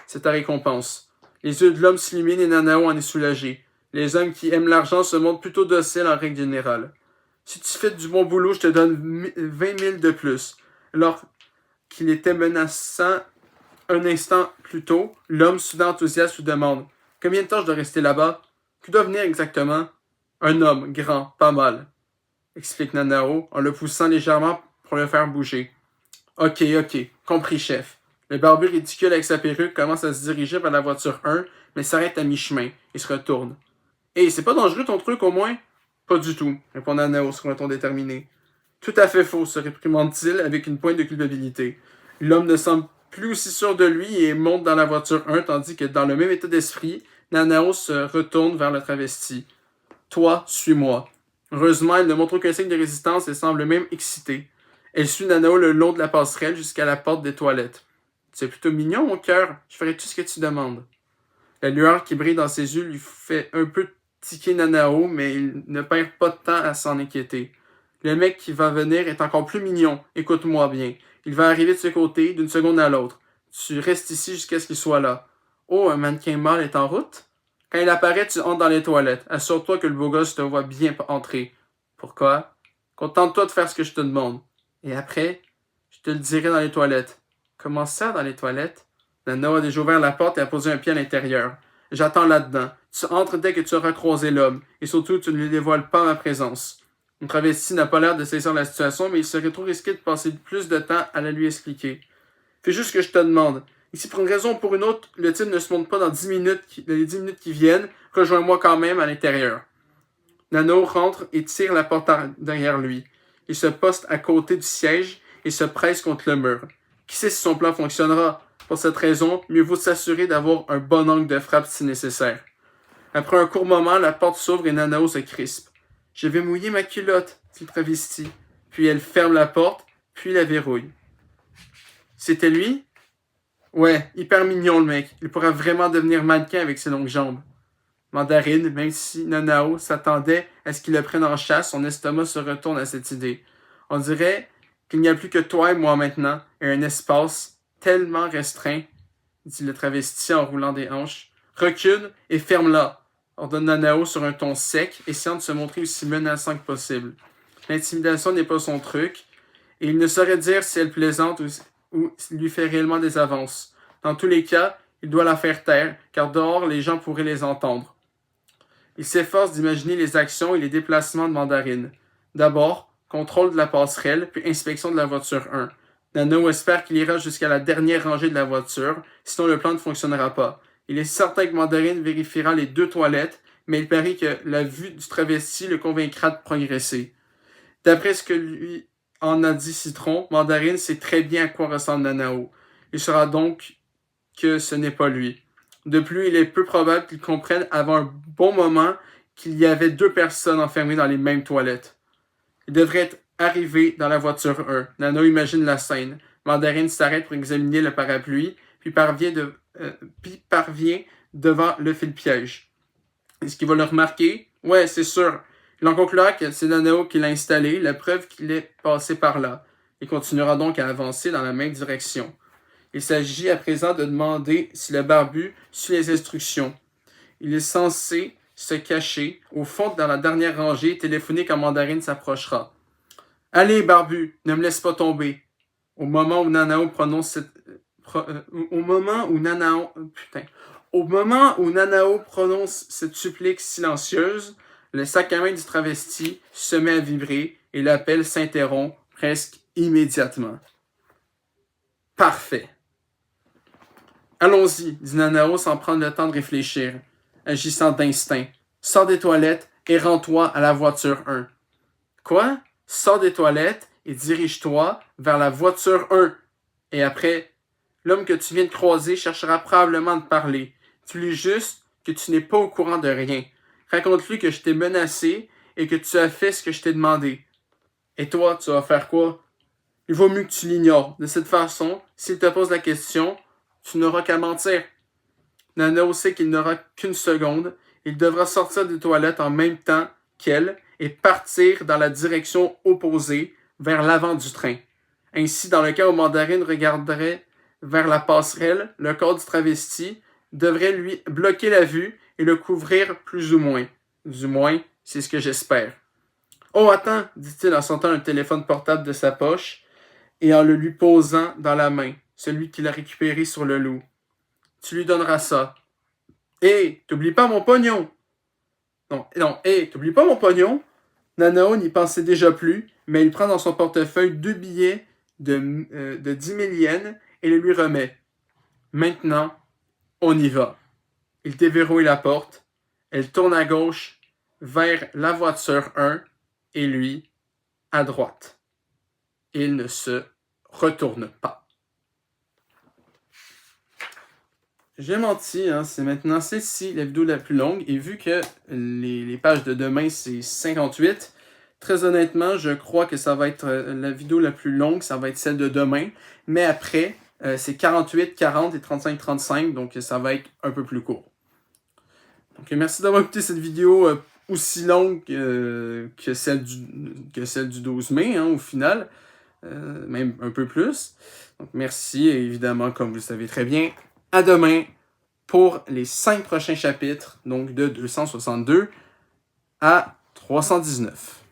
C'est ta récompense. Les yeux de l'homme s'illuminent et Nanao en est soulagé. Les hommes qui aiment l'argent se montrent plutôt dociles en règle générale. Si tu fais du bon boulot, je te donne 20 000 de plus. Alors qu'il était menaçant un instant plus tôt, l'homme, soudain enthousiaste, lui demande « Combien de temps je dois rester là-bas? Qui doit venir exactement? »« Un homme, grand, pas mal. » explique Nanao en le poussant légèrement pour le faire bouger. « Ok, compris, chef. » Le barbu ridicule avec sa perruque commence à se diriger vers la voiture 1, mais s'arrête à mi-chemin et se retourne. « Hey, c'est pas dangereux ton truc au moins? »« Pas du tout, » répond Nanao sur un ton déterminé. « Tout à fait faux, se réprimande-t-il avec une pointe de culpabilité. L'homme ne semble plus aussi sûr de lui et monte dans la voiture 1, tandis que dans le même état d'esprit, Nanao se retourne vers le travesti. « Toi, suis-moi. » Heureusement, elle ne montre aucun signe de résistance et semble même excitée. Elle suit Nanao le long de la passerelle jusqu'à la porte des toilettes. « C'est plutôt mignon, mon cœur. Je ferai tout ce que tu demandes. » La lueur qui brille dans ses yeux lui fait un peu tiquer Nanao, mais il ne perd pas de temps à s'en inquiéter. Le mec qui va venir est encore plus mignon. Écoute-moi bien. Il va arriver de ce côté, d'une seconde à l'autre. Tu restes ici jusqu'à ce qu'il soit là. Oh, un mannequin mâle est en route? Quand il apparaît, tu entres dans les toilettes. Assure-toi que le beau gosse te voit bien entrer. Pourquoi? Contente-toi de faire ce que je te demande. Et après, je te le dirai dans les toilettes. Comment ça, dans les toilettes? Nanao a déjà ouvert la porte et a posé un pied à l'intérieur. J'attends là-dedans. Tu entres dès que tu auras croisé l'homme, et surtout, tu ne lui dévoiles pas ma présence. » Le travesti n'a pas l'air de saisir la situation, mais il serait trop risqué de passer plus de temps à la lui expliquer. « Fais juste ce que je te demande. Et si pour une raison ou pour une autre, le type ne se montre pas dans les 10 minutes qui viennent, rejoins-moi quand même à l'intérieur. » Nanao rentre et tire la porte derrière lui. Il se poste à côté du siège et se presse contre le mur. Qui sait si son plan fonctionnera? Pour cette raison, mieux vaut s'assurer d'avoir un bon angle de frappe si nécessaire. Après un court moment, la porte s'ouvre et Nanao se crispe. « Je vais mouiller ma culotte, » dit le travesti. Puis elle ferme la porte, puis la verrouille. C'était lui? Ouais, hyper mignon le mec. Il pourrait vraiment devenir mannequin avec ses longues jambes. Mandarine, même si Nanao s'attendait à ce qu'il le prenne en chasse, son estomac se retourne à cette idée. On dirait qu'il n'y a plus que toi et moi maintenant, et un espace tellement restreint, dit le travesti en roulant des hanches. Recule et ferme-la, ordonne Nanao sur un ton sec, essayant de se montrer aussi menaçant que possible. L'intimidation n'est pas son truc, et il ne saurait dire si elle plaisante ou lui fait réellement des avances. Dans tous les cas, il doit la faire taire, car dehors, les gens pourraient les entendre. Il s'efforce d'imaginer les actions et les déplacements de Mandarine. D'abord, contrôle de la passerelle, puis inspection de la voiture 1. Nanao espère qu'il ira jusqu'à la dernière rangée de la voiture, sinon le plan ne fonctionnera pas. Il est certain que Mandarine vérifiera les 2 toilettes, mais il parie que la vue du travesti le convaincra de progresser. D'après ce que lui en a dit Citron, Mandarine sait très bien à quoi ressemble Nanao. Il saura donc que ce n'est pas lui. De plus, il est peu probable qu'il comprenne avant un bon moment qu'il y avait 2 personnes enfermées dans les mêmes toilettes. Il devrait être arrivé dans la voiture 1. Nanao imagine la scène. Mandarine s'arrête pour examiner le parapluie, puis parvient devant le fil-piège. Est-ce qu'il va le remarquer? Ouais, c'est sûr. Il en conclura que c'est Nanao qui l'a installé, la preuve qu'il est passé par là. Il continuera donc à avancer dans la même direction. Il s'agit à présent de demander si le barbu suit les instructions. Il est censé se cacher au fond dans la dernière rangée et téléphoner quand Mandarine s'approchera. « Allez, barbu, ne me laisse pas tomber. » Au moment où Nanao prononce cette supplique silencieuse, le sac à main du travesti se met à vibrer et l'appel s'interrompt presque immédiatement. Parfait. Allons-y, dit Nanao sans prendre le temps de réfléchir, agissant d'instinct. Sors des toilettes et rends-toi à la voiture 1. Quoi? Sors des toilettes et dirige-toi vers la voiture 1. Et après, l'homme que tu viens de croiser cherchera probablement à te parler. Dis-lui juste que tu n'es pas au courant de rien. Raconte-lui que je t'ai menacé et que tu as fait ce que je t'ai demandé. Et toi, tu vas faire quoi? Il vaut mieux que tu l'ignores. De cette façon, s'il te pose la question, tu n'auras qu'à mentir. Nanao sait qu'il n'aura qu'une seconde. Il devra sortir des toilettes en même temps qu'elle et partir dans la direction opposée vers l'avant du train. Ainsi, dans le cas où Mandarine regarderait vers la passerelle, le corps du travesti devrait lui bloquer la vue et le couvrir plus ou moins. Du moins, c'est ce que j'espère. « Oh, attends, dit-il en sortant un téléphone portable de sa poche et en le lui posant dans la main, celui qu'il a récupéré sur le loup. Tu lui donneras ça. Hé, t'oublies pas mon pognon! T'oublies pas mon pognon? Nanao n'y pensait déjà plus, mais il prend dans son portefeuille 2 billets de 10 000 yens et les lui remet. Maintenant, on y va. Il déverrouille la porte. Elle tourne à gauche vers la voiture 1 et lui à droite. Il ne se retourne pas. J'ai menti, hein, c'est maintenant celle-ci la vidéo la plus longue. Et vu que les pages de demain, c'est 58, très honnêtement, je crois que ça va être la vidéo la plus longue, ça va être celle de demain. Mais après, c'est 48, 40 et 35, donc ça va être un peu plus court. Donc merci d'avoir écouté cette vidéo aussi longue que celle du 12 mai, hein, au final. Même un peu plus. Donc merci, et évidemment, comme vous le savez très bien, à demain pour les 5 prochains chapitres, donc de 262 à 319.